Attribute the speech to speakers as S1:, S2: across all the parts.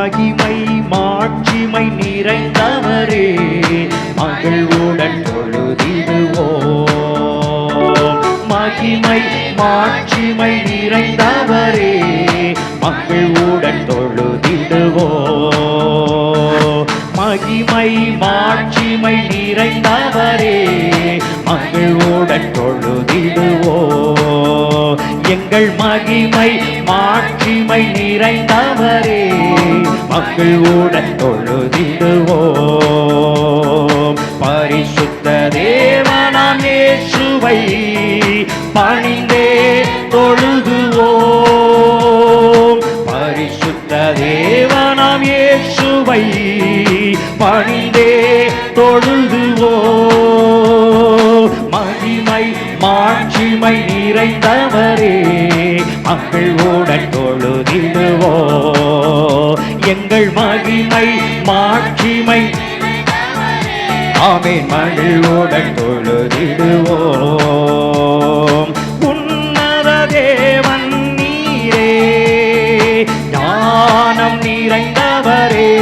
S1: மகிமை மாட்சிமை நிறைந்தவரே மகிழ்வுடன் தொழுதிடுவோம். மகிமை மாட்சிமை நிறைந்தவரே மகிழ்வுடன் தொழுதிடுவோம். மகிமை மாட்சிமை நிறைந்தவரே மகிழ்வுடன் தொழுதிடுவோம். எங்கள் மகிமை மாட்சிமை நிறைந்தவரே மகிழ்வுடன் தொழுதிடுவோம். பரிசுத்த தேவனாம் இயேசுவை பணிந்தே தொழுதுவோம். பரிசுத்த தேவனாம் இயேசுவை பணிந்தே தொழுதுவோம். மகிமை மாட்சிமை நிறைந்தவரே மகிழ்வுடன் தொழுதிடுவோம். எங்கள் மகிமை மாட்சிமை ஆமென் மகிழ்வுடன் தொழுதிடுவோம். உன்னத தேவன் நீரே ஞானம் நிறைந்தவரே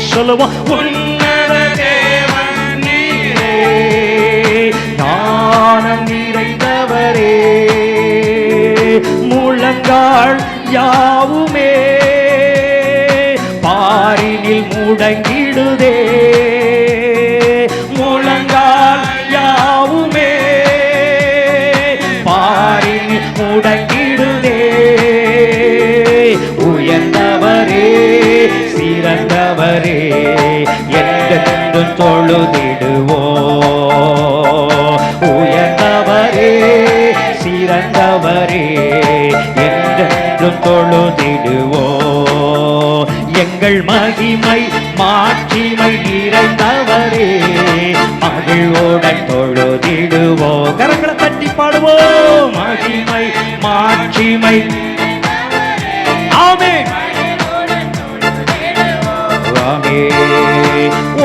S1: சொல்லுவோம். உன்னத தேவன் நீரே ஞானம் நிறைந்தவரே முழங்கால் யாவுமே பாரினில் முடங்கிடுதே. முழங்கால் யாவுமே பாரினில் முடங்கிடுதே. உயர்ந்தவரே சிறந்தவரே என்றென்றும் தொழுதிடுவோம். உயர்ந்தவரே சிறந்தவரே என்றென்றும் தொழுதிடுவோம். எங்கள் மகிமை மாட்சிமை நிறைந்தவரே மகிழ்வுடன் தொழுதிடுவோம். கரங்களை தட்டி பாடுவோம். மகிமை மாட்சிமை ஆமென் ஆமென்.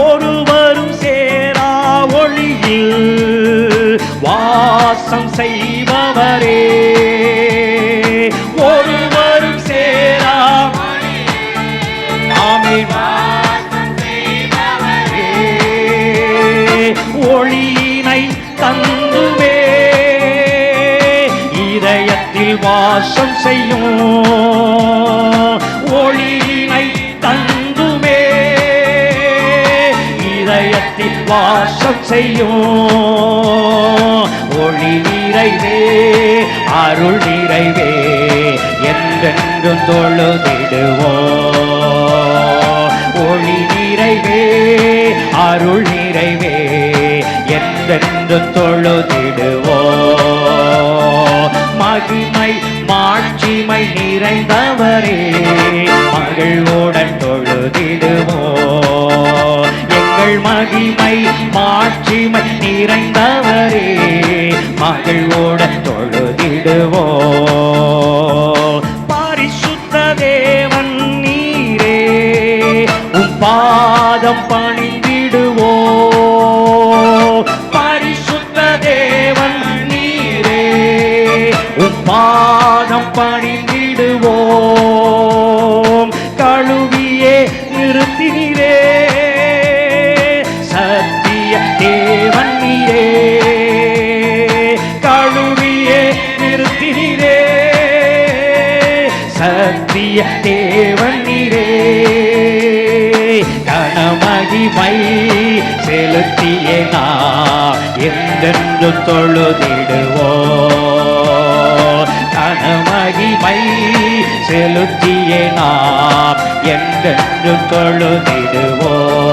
S1: ஒருவரும் சேரா ஒளியில் வாசம் செய்பவரே ஒருவரும் சேரா ஆமென் ஒளியினை தந்துமே இதயத்தில் வாசம் செய்யும். ஒளியினை தந்துமே இதயத்தில் வாசம் செய்யும். ஒளி நிறைவே அருள் நிறைவே என்றென்றும் தொழுதிடுவோம். ஒளி நிறைவே அருள் நிறைவே என்றென்றும் தொழுதிடுவோம். மகிமை மாட்சிமை நிறைந்தவரே மகிழ்வுடன் தொழுதிடுவோம். எங்கள் மகிமை மாட்சிமை நிறைந்தவரே மகிழ்வுடன் தொழுதிடுவோம். பரிசுத்த தேவன் நீரே உம் பாதம் பணிந்திடுவோம். பரிசுத்த தேவன் நீரே உம் பாதம் பணிந்திடுவோம். கழுவியே நிறுத்தினீரே சத்திய தேவன் நீரே. கழுவியே நிறுத்தினீரே சத்திய தேவன் நீரே. கனமகிமை செலுத்திய நாம் என்றென்றும் தொழுதிடுவோம். கனமகிமை செலுத்திய நாம் என்றென்றும் தொழுதிடுவோம்.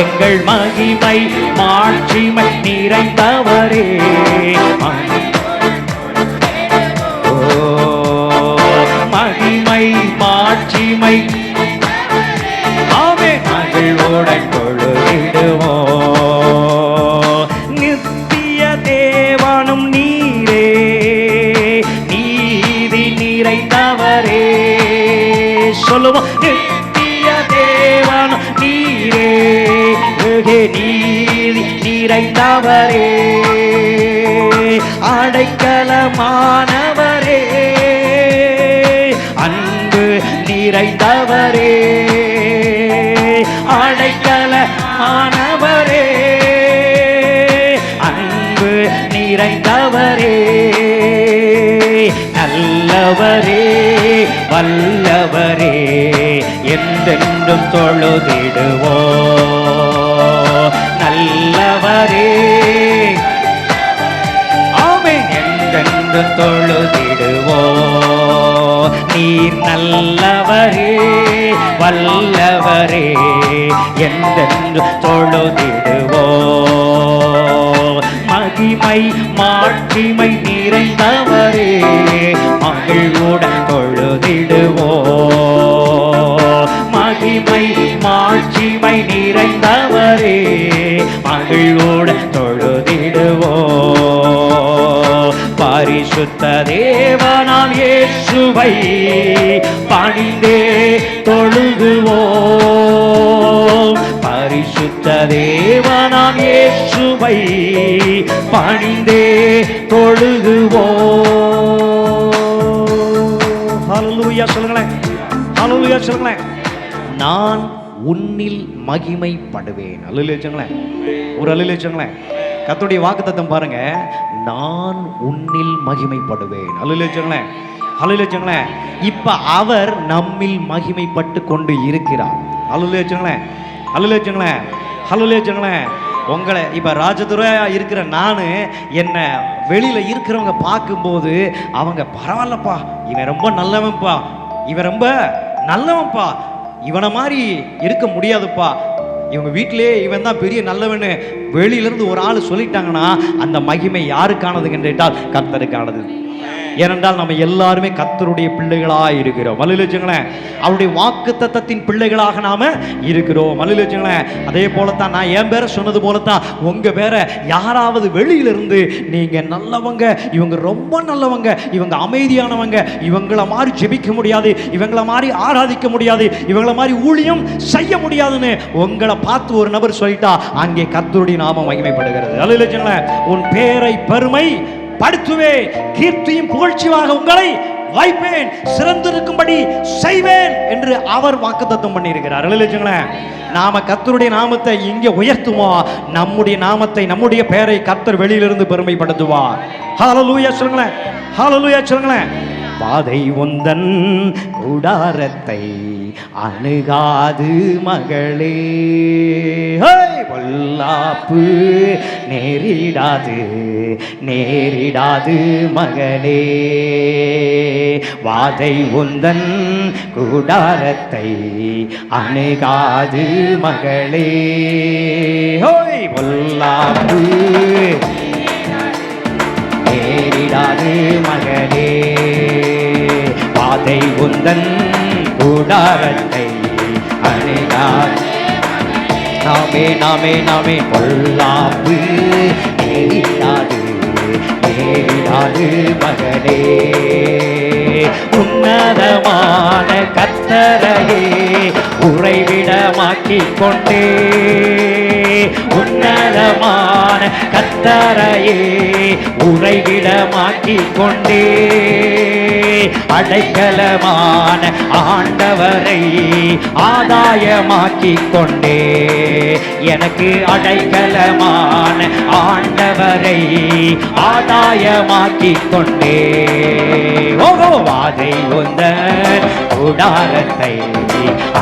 S1: எங்கள் மகிமை மாட்சிமை நிறைந்தவரே மகிமை மாட்சிமை ஆமென் மகிழ்வுடன் தொழுதிடுவோம். நித்திய தேவனும் நீரே நீதி நிறைந்தவரே சொல்லுவோம். நித்திய தேவனும் நீரே நீதி நிறைந்தவரே அடைக்கலமானவரே அன்பு அன்பு நிறைந்தவரே, அடைக்கலமானவரே, அன்பு நிறைந்தவரே, நல்லவரே வல்லவரே, என்றென்றும் தொழுதிடுவோ. நல்லவரே ஆமென், என்றென்றும் தொழுதிடுவோ. நீர் நல்லவரே வல்லவரே, என்றென்றும் தொழுதிடுவோ. மகிமை மாட்சிமை நிறைந்தவரே, மகிழ்வுடன் தொழுதிடுவோ. மகிமை மாட்சிமை நிறைந்தவரே, மகிழ்வுடன் தொழுதிடுவோ. பரிசுத்த தேவனாம் இயேசுவை பணிந்தே தொழுகுவோம். பரிசுத்த தேவனாம் இயேசுவை பணிந்தே தொழுகுவோம். ஹல்லேலூயா சொல்லுங்களேன், ஹல்லேலூயா சொல்லுங்களேன். நான் உன்னில் மகிமைப்படுவேன். அல்லேலூயா சொல்லுங்களேன், ஒரு அல்லேலூயா சொல்லுங்களேன். கர்த்தருடைய வாக்குத்தத்தம் பாருங்க, நான் உன்னில் மகிமைப்படுவேன். அல்லேலூயா சொல்லுங்களேன், அல்லேலூயா சொல்லுங்களேன். இப்ப அவர் நம்மில் மகிமைப்பட்டு கொண்டு இருக்கிறார். அல்லேலூயா சொல்லுங்களேன், அல்லேலூயா சொல்லுங்களேன், அல்லேலூயா சொல்லுங்களேன். உங்களை இப்போ ராஜதுரையா இருக்கிற நான் என்ன வெளியில் இருக்கிறவங்க பார்க்கும்போது அவங்க பரவாயில்லப்பா, இவன் ரொம்ப நல்லவன்ப்பா, இவன் ரொம்ப நல்லவன்ப்பா, இவனை மாதிரி இருக்க முடியாதுப்பா, இவங்க வீட்டிலே இவன் தான் பெரிய நல்லவன்னு வெளியிலேருந்து ஒரு ஆள் சொல்லிட்டாங்கன்னா அந்த மகிமை யாருக்கானதுன்னு கேட்டால் கர்த்தருக்கானது. ஏனென்றால் நம்ம எல்லாருமே கர்த்தருடைய பிள்ளைகளாக இருக்கிறோம். மல்லிலட்சுங்களேன், அவருடைய வாக்குத்தத்தத்தின் பிள்ளைகளாக நாம இருக்கிறோம். மல்லிலட்சுங்களேன், அதே போலத்தான் நான் என் பேரை சொன்னது போலத்தான் உங்க பேரை யாராவது வெளியிலிருந்து நீங்க நல்லவங்க, இவங்க ரொம்ப நல்லவங்க, இவங்க அமைதியானவங்க, இவங்கள மாதிரி ஜெபிக்க முடியாது, இவங்கள மாதிரி ஆராதிக்க முடியாது, இவங்கள மாதிரி ஊழியம் செய்ய முடியாதுன்னு உங்களை பார்த்து ஒரு நபர் சொல்லிட்டா அங்கே கர்த்தருடைய நாமம் மகிமைப்படுகிறது. மல்லிலட்சுங்களேன், உன் பேரை பெருமை படுத்துவே, கீர்த்தியும் புகழ்ச்சியாக உங்களை வைப்பேன், சிறந்திருக்கும்படி செய்வேன் என்று அவர் வாக்குத்தத்தம் பண்ணியிருக்கிறார். இல்லைங்களேன், நாம கர்த்தருடைய நாமத்தை இங்கே உயர்த்துவோம், நம்முடைய நாமத்தை நம்முடைய பெயரை கர்த்தர் வெளியிலிருந்து பெருமைப்படுத்துவார். ஹல்லேலூயா சொல்லுங்களேன், ஹல்லேலூயா சொல்லுங்களேன். பாதை உந்தன் கூடாரத்தை அணுகாது மகளே, பொல்லாப்பு நேரிடாது நேரிடாது மகளே. வாதை உந்தன் கூடாரத்தை அணுகாது மகளே, பொல்லாப்பு நேரிடாது மகளே. வாதை உந்தன் கூடாரத்தை அணுகாது. நாமே நாமே நாமே, பொல்லாப்பு நேரிடாது நேரிடாது மகளே. உன்னதமான கர்த்தரையே உறைவிடமாக்கிக் கொண்டே, உன்னதமான கர்த்தரையே உறைவிடமாக்கிக் கொண்டே, அடைக்கலமான ஆண்டவரை ஆதாயமாக்கிக் கொண்டே, எனக்கு அடைக்கலமான ஆண்டவரை ஆதாயமாக்கிக் கொண்டே. ஓஹோ, வாதை உந்தன் கூடாரத்தை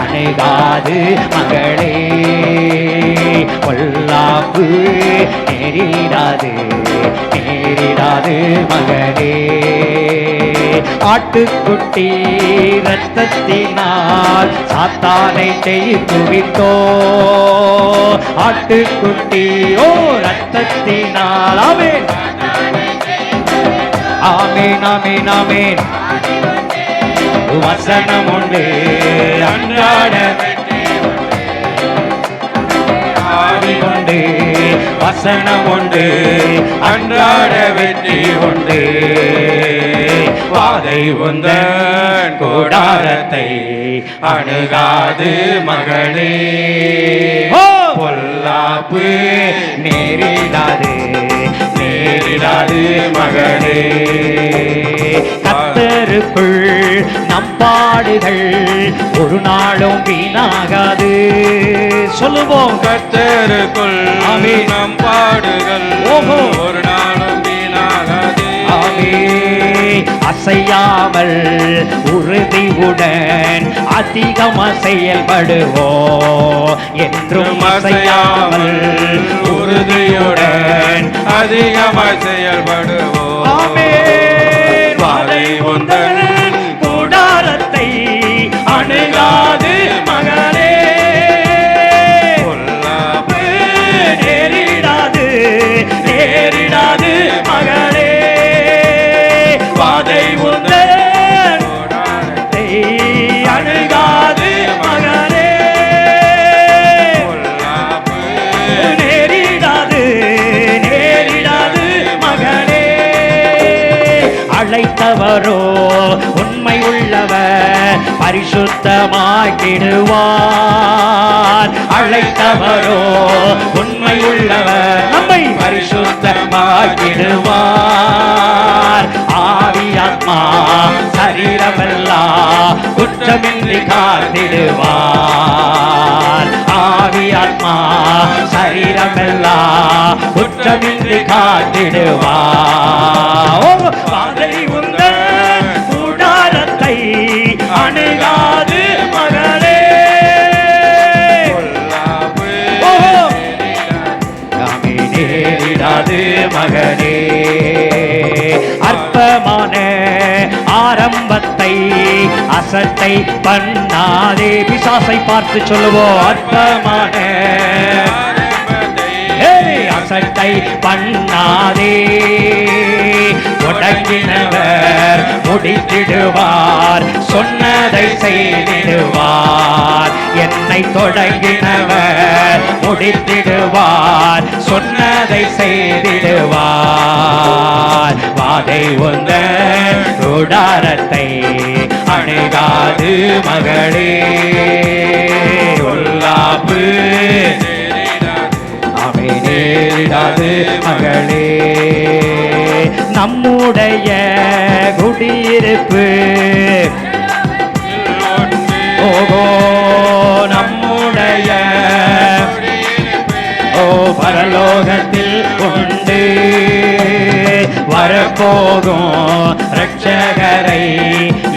S1: அணுகாது மகளே, பொல்லாப்பு நேரிடாது நேரிடாது மகளே. ஆட்டுக்குட்டி இரத்தத்தினால் சாத்தானை ஜெயித்துவிட்டோ, ஆட்டுக்குட்டி ஓ இரத்தத்தினால். ஆமென் ஆமென் ஆமென் ஆமென். வசனம் உண்டு அன்றாட ஆடிக்கொண்டு, வசனம் உண்டு அன்றாட வெற்றி உண்டு. வாதை உந்தன் கூடாரத்தை அணுகாது மகளே, பொல்லாப்பு நேரிடாது நேரிடாது மகளே. கர்த்தருக்குள் நம் பாடுகள் ஒரு நாளும் வீணாகாது. சொல்லுவோம்,
S2: கர்த்தருக்குள்
S1: ஆமென்.
S2: நம் பாடுகள்
S1: ஓஹோ.
S2: ஒரு நாளும் வீணாகாது.
S1: அசையாமல் உறுதியுடன் அதிகமா செயல்படுவோம். என்றும் அசையாமல் உறுதியுடன்
S2: அதிகமாய் செயல்படுவோம்.
S1: ஆமென்.
S2: வாதை உந்தன்
S1: கூடாரத்தை அணுகாது மகனே.
S2: பொல்லாப்பு
S1: நேரிடாது நேரிடாது மகனே. வாதை உந்தன்
S2: கூடாரத்தை
S1: அணுகாது மகனே.
S2: பொல்லாப்பு
S1: நேரிடாது நேரிடாது மகனே. அழைத்தவரோ உண்மை உள்ளவர் பரிசுத்தமாக்கிடுவார். அழைத்தவரோ உண்மை உள்ளவர் நம்மை பரிசுத்தமாக்கிடுவார். ஆவியாத்மா சரீரமெல்லாம் குற்றமின்றி காத்திடுவார். ஆவியாத்மா சரீரமெல்லாம் குற்றமின்றி காத்திடுவார். வாதை உந்தன் கூடாரத்தை அணுகாது மகனே.
S2: பொல்லாப்பு
S1: ஓஹோ. யாமே நேரிடாது மகனே. அற்பமான ஆரம்பத்தை அசட்டை பண்ணாதே. பிசாசை பார்த்து சொல்லுவோம், அற்பமான அசட்டை பண்ணாதே. தொடங்கினவர் முடித்திடுவார், சொன்னதை செய்திடுவார். என்னை தொடங்கினவர் முடித்திடுவார், சொன்னதை செய்திடுவார். வாதை உந்தன் கூடாரத்தை அணுகாது மகளே. பொல்லாப்பு அவை நேரிடாது மகளே. நம்முடைய குடியிருப்பு ஓகோ நம்முடைய ஓ பரலோகத்தில் உண்டு. வரப்போகும் ரட்சகரை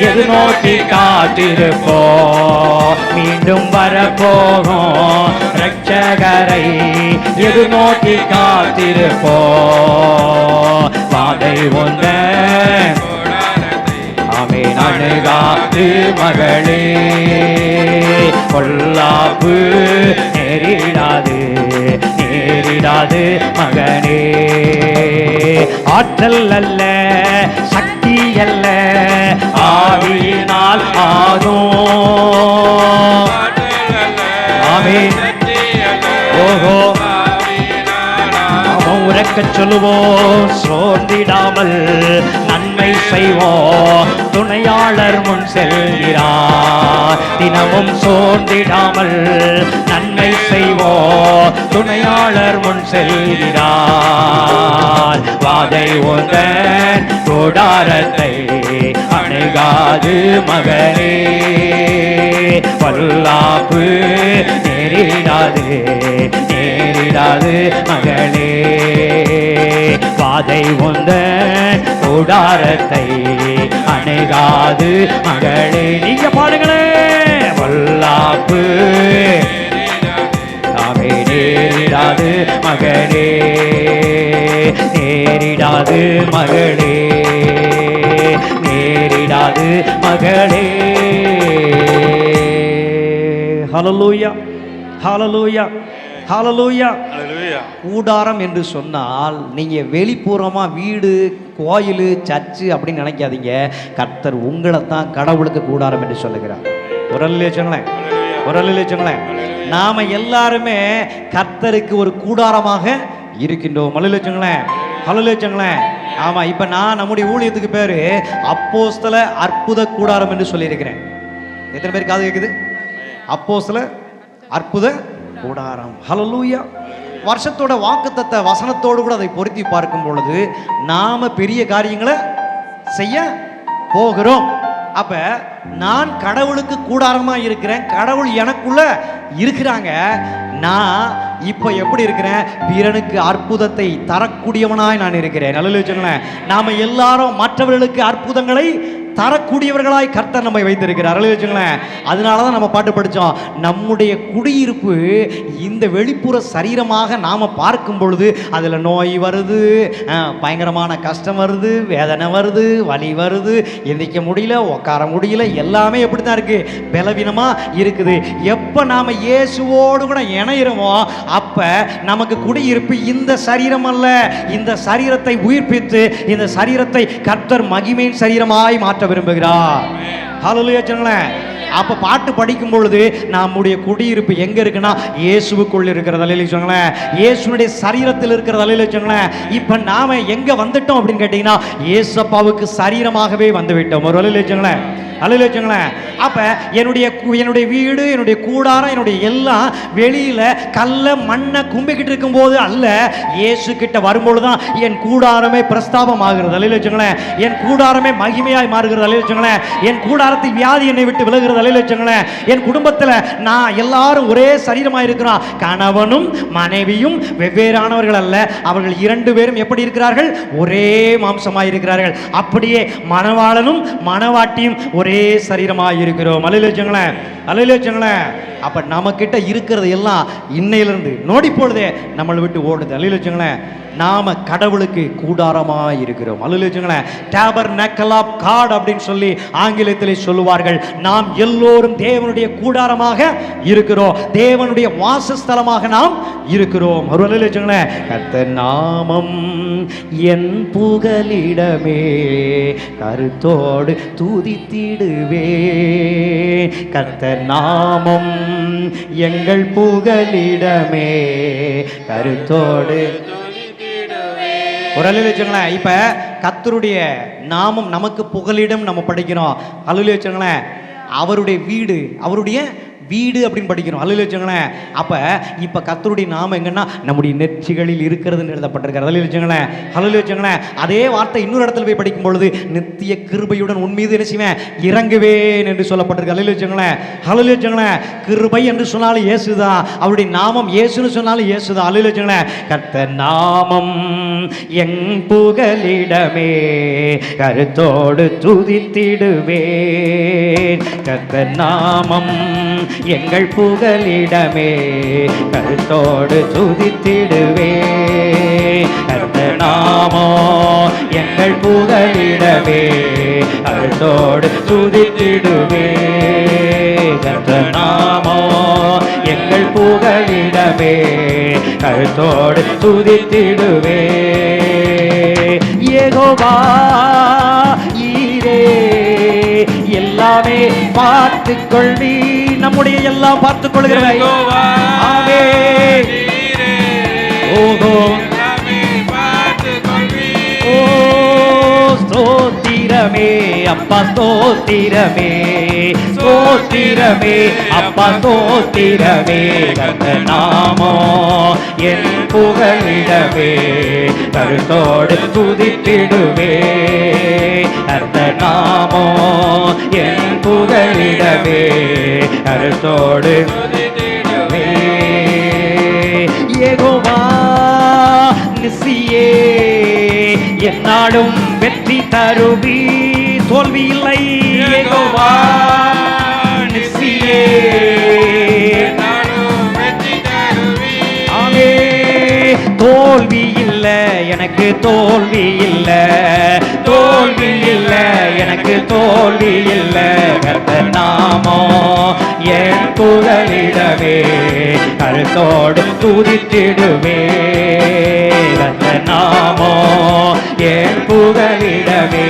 S1: எது நோக்கி காத்திருப்போம். மீண்டும் வரப்போகும் ரட்சகரை எது நோக்கி காத்திருப்போம். வாதை உந்தன் ஆமென் அணுகாது மகளே. பொல்லாப்பு நேரிடாது நேரிடாது மகனே. ஆற்றல் அல்ல சக்தி அல்ல ஆவியினால் ஆகும். ஆமென். ஓஹோ. அவன் உறக்க சொல்லுவோம், சோர்ந்திடாமல் நன்மை செய்வோம். துணையாளர் முன் செல்கிறார், தினமும் சோர்ந்திடாமல் நன்மை செய்வோம். துணையாளர் முன் செல்கிறார். வாதை உந்தன் கூடாரத்தை அணுகாது மகனே. பொல்லாப்பு நேரிடாது நேரிடாது மகளே. வாதை உந்தன் கூடாரத்தை அணுகாது மகளே. நீங்க பாடுங்களே. பொல்லாப்பு அவை நேரிடாது மகளே. நேரிடாது மகளே. நேரிடாது மகளே. ஹல்லேலூயா ஹல்லேலூயா ஹல்லேலூயா. கூடாரம் என்று சொன்னால் நீங்க வெளிப்புறமா வீடு கோயில் சர்ச்சு அப்படின்னு நினைக்காதீங்க. கர்த்தர் உங்களை தான் கடவுளுக்கு கூடாரம் என்று சொல்லுகிறார். ஒரு அல்லேலூயா, ஒரு அல்லேலூயா. நாம எல்லாருமே கர்த்தருக்கு ஒரு கூடாரமாக இருக்கின்றோம். அல்லேலூயா, அல்லேலூயா. ஆமா, இப்ப நான் நம்முடைய ஊழியத்துக்கு பேரு அப்போஸ்தல அற்புத கூடாரம் என்று சொல்லியிருக்கிறேன். எத்தனை பேர் காது கேக்குது? அப்போஸ்தல அற்புத கூடாரம். ஹல்லேலூயா. வருஷத்தோட வாக்குத்தத்த வசனத்தோடு கூட அதை பொருத்தி பார்க்கும் பொழுது நாம பெரிய காரியங்களை செய்ய போகிறோம். அப்ப நான் கடவுளுக்கு கூடாரமா இருக்கிறேன், கடவுள் எனக்குள்ள இருக்கிறாங்க. நான் இப்ப எப்படி இருக்கிறேன்? பிறனுக்கு அற்புதத்தை தரக்கூடியவனாய் நான் இருக்கிறேன். நல்ல வச்சுங்களேன். நாம எல்லாரும் மற்றவர்களுக்கு அற்புதங்களை தரக்கூடியவர்களாய் கர்த்தர் நம்மை வைத்திருக்கிறார். வச்சுங்களேன். அதனாலதான் நம்ம பாட்டு படித்தோம், நம்முடைய குடியிருப்பு இந்த வெளிப்புற சரீரமாக நாம பார்க்கும் பொழுது அதுல நோய் வருது, பயங்கரமான கஷ்டம் வருது, வேதனை வருது, வலி வருது, எந்திரிக்க முடியல, உட்கார முடியல, எல்லாமே எப்படித்தான் இருக்கு? பலவீனமா இருக்குது. எப்ப நாம இயேசுவோடு கூட இணையிறோமோ அப்ப நமக்கு குடியிருப்பு இந்த சரீரம் அல்ல. இந்த சரீரத்தை உயிர்ப்பித்து இந்த சரீரத்தை கர்த்தர் மகிமையின் சரீரமாய் மாற்ற விரும்புகிறார். ஹல்லேலூயா சொல்லுங்களேன். அப்ப பாட்டு படிக்கும் பொழுது நம்முடைய குடியிருப்பு எங்க இருக்குன்னா இயேசுவுக்குள் இருக்கிறது. அல்லேலூயா சொல்லுங்களேன். இயேசுனுடைய சரீரத்தில் இருக்கிறது. அல்லேலூயா சொல்லுங்களேன். இப்ப நாம எங்க வந்துட்டோம் அப்படின்னு கேட்டீங்கன்னா இயேசப்பாவுக்கு சரீரமாகவே வந்து விட்டோம். ஒரு அல்லேலூயா சொல்லுங்களேன். அல்லேலூயா சொல்லுங்களேன். அப்ப என்னுடைய வீடு, என்னுடைய கூடாரம், என்னுடைய எல்லாம் வெளியில கல்ல மண்ணை கும்பிக்கிட்டு இருக்கும் போது அல்ல, இயேசு கிட்ட வரும்பொழுதுதான் என் கூடாரமே பிரஸ்தாபம் ஆகிறது. அல்லேலூயா சொல்லுங்களேன். என் கூடாரமே மகிமையாய் மாறுகிறது. அல்லேலூயா சொல்லுங்களேன். என் கூடாரத்தில் வியாதி என்னை விட்டு விலகுகிறது. அல்லேலூயா சொல்லுங்களேன். என் குடும்பத்துல நான் எல்லாரும் ஒரே சரீரமாய் இருக்கிறோம். கணவனும் மனைவியும் வெவ்வேறானவர்கள் அல்ல, அவர்கள் இரண்டு பேரும் எப்படி இருக்கிறார்கள்? ஒரே மாம்சமாய் இருக்கிறார்கள். அப்படியே மணவாளனும் மணவாட்டியும் ஒரே சரீரமாய் இருக்கிறோம். அல்லேலூயா. அல்லேலூயா. அப்ப நம்ம கிட்ட இருக்கிறது எல்லாம் இன்னையிலிருந்து நோடி போடுதே நம்மளை விட்டு ஓடுது. அல்லேலூயா. நாம கடவுளுக்கு கூடாரமாய் இருக்கிறோம். அல்லேலூயா. டேபர்நக்கல் ஆஃப் காட் அப்படின்னு சொல்லி ஆங்கிலத்திலே சொல்லுவார்கள். நாம் எல்லோரும் தேவனுடைய கூடாரமாக இருக்கிறோம், தேவனுடைய வாசஸ்தலமாக நாம் இருக்கிறோம். ஒரு அல்லேலூயா. கர்த்தர் நாமம் என் புகலிடமே, கருத்தோடு துதித்திடுவே. கர்த்தர் நாமம் எங்கள் புகலிடமே, கருத்தோடு. ஒரு அல்லேலூயா சொல்லுங்களேன். இப்ப கர்த்தருடைய நாமம் நமக்கு புகலிடம் நம்ம படிக்கிறோம். அல்லேலூயா சொல்லுங்களேன். அவருடைய வீடு, அவருடைய வீடு அப்படின்னு படிக்கிறோம். அல்லேலூயா சொல்லுங்களேன். அப்ப இப்ப கர்த்தருடைய நாமம் எங்கன்னா நம்முடைய நெற்றிகளில் இருக்கிறதுன்னு எழுதப்பட்டிருக்கிறது. அல்லேலூயா சொல்லுங்களேன். அல்லேலூயா சொல்லுங்களேன். அதே வார்த்தை இன்னொரு இடத்துல போய் படிக்கும் பொழுது நித்திய கிருபையுடன் உன் மீது என்ன செய்வேன்? இறங்குவேன் என்று சொல்லப்பட்டிருக்கு. அல்லேலூயா சொல்லுங்களேன். அல்லேலூயா சொல்லுங்களேன். கிருபை என்று சொன்னாலும் இயேசுதான், அவருடைய நாமம் இயேசுன்னு சொன்னாலும் இயேசுதான். அல்லேலூயா சொல்லுங்களேன். கர்த்தர் நாமம் என் புகலிடமே, கருத்தோடு துதித்திடுவேன். கர்த்தர் நாமம் எங்கள் புகலிடமே, கருத்தோடு துதித்திடுவே. கர்த்தர் நாமோ எங்கள் புகலிடமே, கருத்தோடு துதித்திடுவே. கர்த்தர் நாமோ எங்கள் புகலிடமே, கருத்தோடு துதித்திடுவே. யெகோவா ஈரே, எல்லாமே பார்த்துக் கொள்வி, நம்முடைய எல்லாம் பார்த்துக் கொள்கிறவன். ஆமென். ஓஹோ, ஓ ஸ்தோத்திரமே அப்பா, ஸ்தோத்திரமே, ஸ்தோத்திரமே அப்பா, ஸ்தோத்திரமே. கர்த்தர் நாமோ என் புகலிடமே, கருத்தோடு துதித்திடுவே. கர்த்தர் நாமோ என் புகலிடமே, கருத்தோடு துதித்திடுவே. யெகோவா நிசியே, என்னாலும் வெற்றி தருவி, தோல்வி இல்லை. யெகோவா நிசியே, ஆமே. தோல்வி இல்லை எனக்கு, தோல்வி இல்லை, தோல்வி இல்லை எனக்கு, தோல்வி இல்லை. கர்த்தர் நாமோ என் புகலிடமே, கருத்தோடு துதித்திடுவே. கர்த்தர் நாமோ என் புகலிடமே,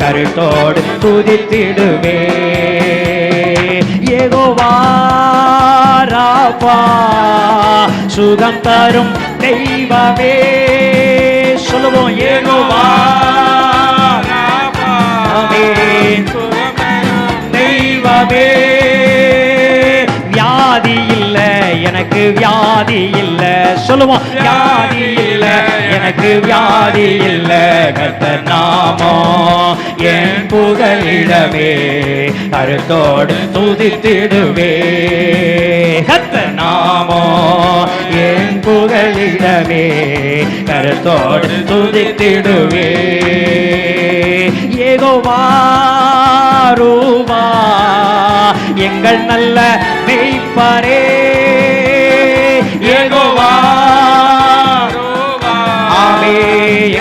S1: கருத்தோடு துதித்திடுவே. யெகோவா ராபா, சுகம் தரும் தெய்வமே. சொல்லுவோம், யெகோவா ராபா, ஆமென், தெய்வமே. வியாதி இல்லை எனக்கு, வியாதி இல்லை. சொல்லுவோம், வியாதி இல்லை எனக்கு வியாதி இல்ல. கர்த்தர் நாமம் என் புகலிடமே, கருத்தோடு துதித்திடுவே. கர்த்தர் நாமம் என் புகலிடமே, கருத்தோடு துதித்திடுவே. யெகோவா ரூபா எங்கள் நல்ல மெய்ப்பரே. யெகோவா ஆமே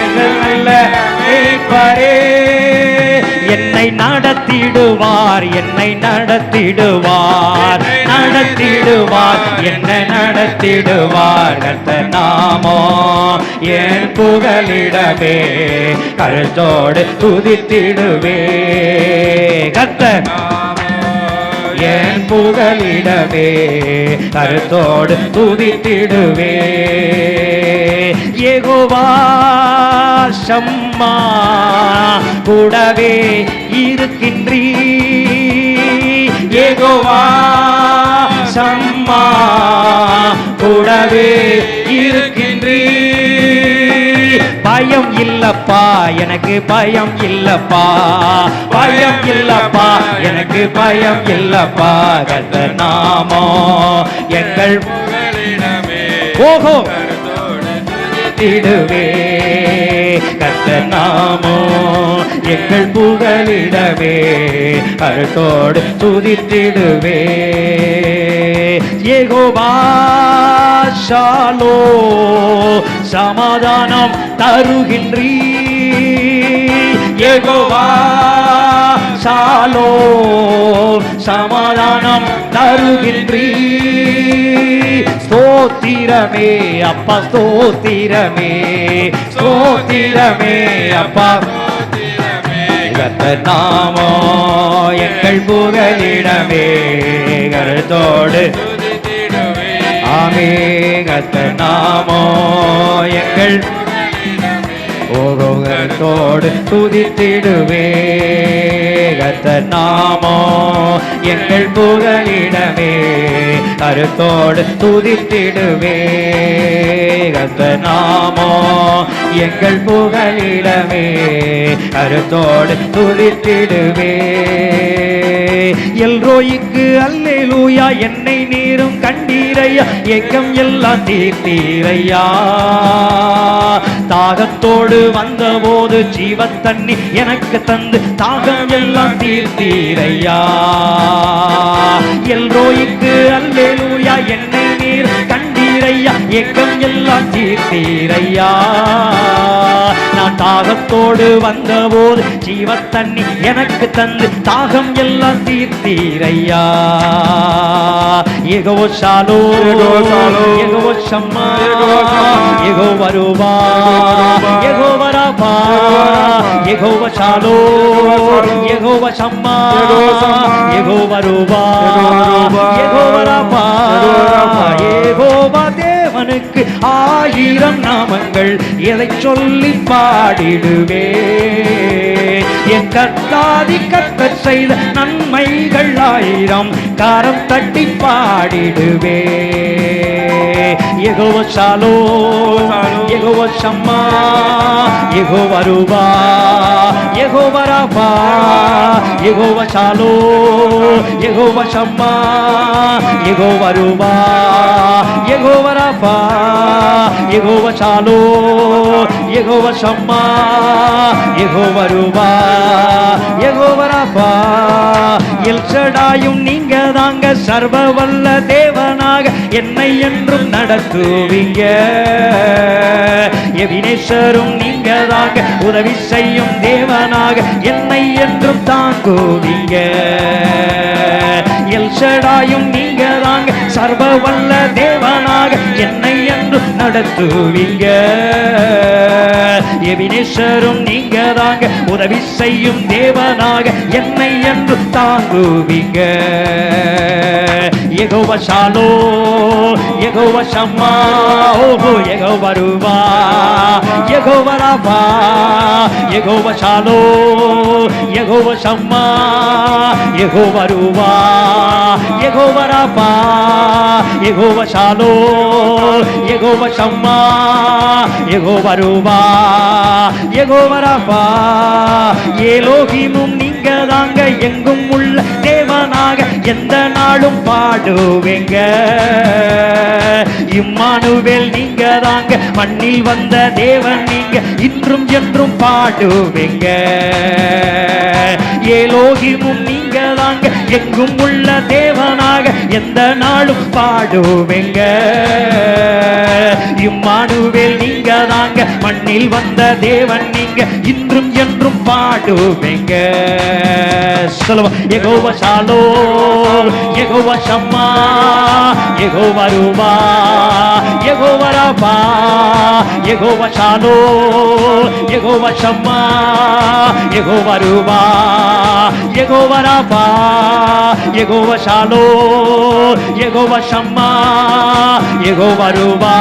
S1: எங்கள் நல்ல மெய்ப்பரே. என்னை நடத்திடுவார், என்னை நடத்திடுவார், நடத்திடுவார், என்னை நடத்திடுவார். கர்த்தர் நாமம் என் புகலிடமே, கருத்தோடு துதித்திடுவே. கர்த்தர் என் புகலிடமே, கருத்தோடு துதித்திடுவே. யெகோவா ஷம்மா கூடவே இருக்கின்றீ. யெகோவா ஷம்மா கூடவே இருக்கின்றீ. பயம் இல்லப்பா எனக்கு, பயம் இல்லப்பா, பயம் இல்லப்பா எனக்கு, பயம் இல்லப்பா. கர்த்தர் நாமம் எங்கள்
S2: புகலிடமே,
S1: ஓஹோ
S2: கருத்தோடு
S1: திடுவே. கர்த்தர் நாமம் எங்கள் புகலிடமே, கருத்தோடு துதித்திடுவே. யெகோவா ஷாலோ சமாதானம் தருகின்றீ. யெகோவா ஷாலோ சமாதானம் தருகின்றீ. ஸ்தோத்திரமே அப்பா, ஸ்தோத்திரமே, ஸ்தோத்திரமே அப்பா. கர்த்தர் நாமம் எங்கள் புகலிடமே, கருத்தோடு ஆமே. கர்த்தர் நாமம் எங்கள் கருத்தோடு துதித்திடுவே. கர்த்தர் நாமம் எங்கள் புகலிடமே, கருத்தோடு துதித்திடுவே. கர்த்தர் நாமம் எங்கள் புகலிடமே, கருத்தோடு துதித்திடுவே. எல்ரோய்க்கு அல்லேலூயா, என்னை நீரும் கண்டீரையா, ஏக்கம் எல்லாம் தீர்த்தீரையா. தாகத்தோடு வந்தபோது ஜீவத்தண்ணி எனக்கு தந்து தாகம் எல்லாம் தீர்த்தீரையா. எல்ரோய்க்கு அல்லேலூயா, என்னை நீர் கண்டீரையா, ஏக்கம் எல்லாம் தீர்த்தீரையா. நான் தாகத்தோடு வந்தபோது ஜீவத்தண்ணி எனக்கு தந்து தாகம் எல்லாம் தீர்த்தீரையா. யெகோவா ஷாலோ, யெகோவா ஷம்மா, யெகோவா ரூபா, யெகோவா ராபா, யெகோவா ஷாலோ, யெகோவா ஷம்மா, யெகோவா ரூபா, யெகோவா ராபா. யெகோவா தேவனுக்கு 1000 நாமங்கள், எதை சொல்லி பாடிடுவே. என் கர்த்தாதி கர்த்தர் செய்த நன்மைகள் 1000 காரம் தட்டி பாடிடுவே. யெகோவா ஷாலோ, யெகோவா ஷம்மா, யெகோவா ரூபா, யெகோவா ராபா, யெகோவா ஷாலோ, யெகோவா ஷம்மா, யெகோவா ரூபா, யெகோவா ராபா, யெகோவா ஷாலோ, யெகோவா ஷம்மா, யெகோவா ரூபா, யெகோவா ராபா. எல்ஷடாயும் நீங்க தாங்க, சர்வ வல்ல தேவனாக என்னை என்றும் நடத்துவீங்க. எபினேசரும் நீங்க தாங்க, உதவி செய்யும் தேவனாக என்னை என்றும் தாங்குவீங்க. எல்ஷடாயும் நீங்க தாங்க, சர்வ வல்ல தேவனாக என்னை என்றும் நடத்துவீங்க. எபினேசரும் நீங்க தாங்க, உதவி செய்யும் தேவனாக என்னை என்றும் தாங்குவீங்க. யெகோவா ஷாலோம், யெகோவா ஷம்மா, ஓஹோ யெகோவா ரூவா, யெகோவா ராபா, யெகோவா ஷாலோம், யெகோவா ஷம்மா, யெகோவா ரூவா, யெகோவா ராபா, யெகோவா ஷாலோம், யெகோவா ஷம்மா, யெகோவா ரூவா, யெகோவா ராபா. எலோகிமும் நீங்க தாங்க, எங்கும் உள்ள தேவனாக எந்த நாளும் பாடுவேங்க. இம்மானுவேல் நீங்க தாங்க, மண்ணில் வந்த தேவன் நீங்க, இன்றும் என்றும் பாடுவேங்க. எலோகிமும் நீங்க தாங்க, எங்கும் உள்ள தேவனாக எந்த நாளும் பாடுவேங்க. இம்மானுவேல் நீங்க தாங்க, மண்ணில் வந்த தேவன் நீங்க, இன்றும் என்றும் பாடுவேங்க. சொல்லுவோம், யெகோவா ஷாலோம், யெகோவா ஷம்மா, யெகோவா ரூவா, யெகோவா ராபா, யெகோவா ஷாலோம், யெகோவா ஷம்மா, யெகோவா ரூவா, யெகோவா ராபா, யெகோவா ஷாலோம், யெகோவா ஷம்மா, யெகோவா ரூவா,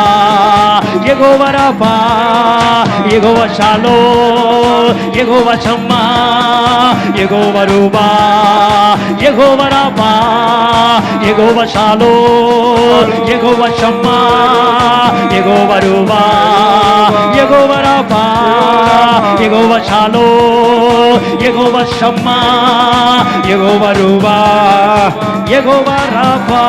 S1: யெகோவா ராபா, யெகோவா ஷாலோம், யெகோவா ஷம்மா, யெகோவா ரூவா, யெகோவா ராபா, யெகோவா ஷாலோம், யெகோவா ஷம்மா, யெகோவா ரூவா, யெகோவா ராபா, யெகோவா ஷாலோம், யெகோவா ஷம்மா, யெகோவா ரூவா, யெகோவா ராபா.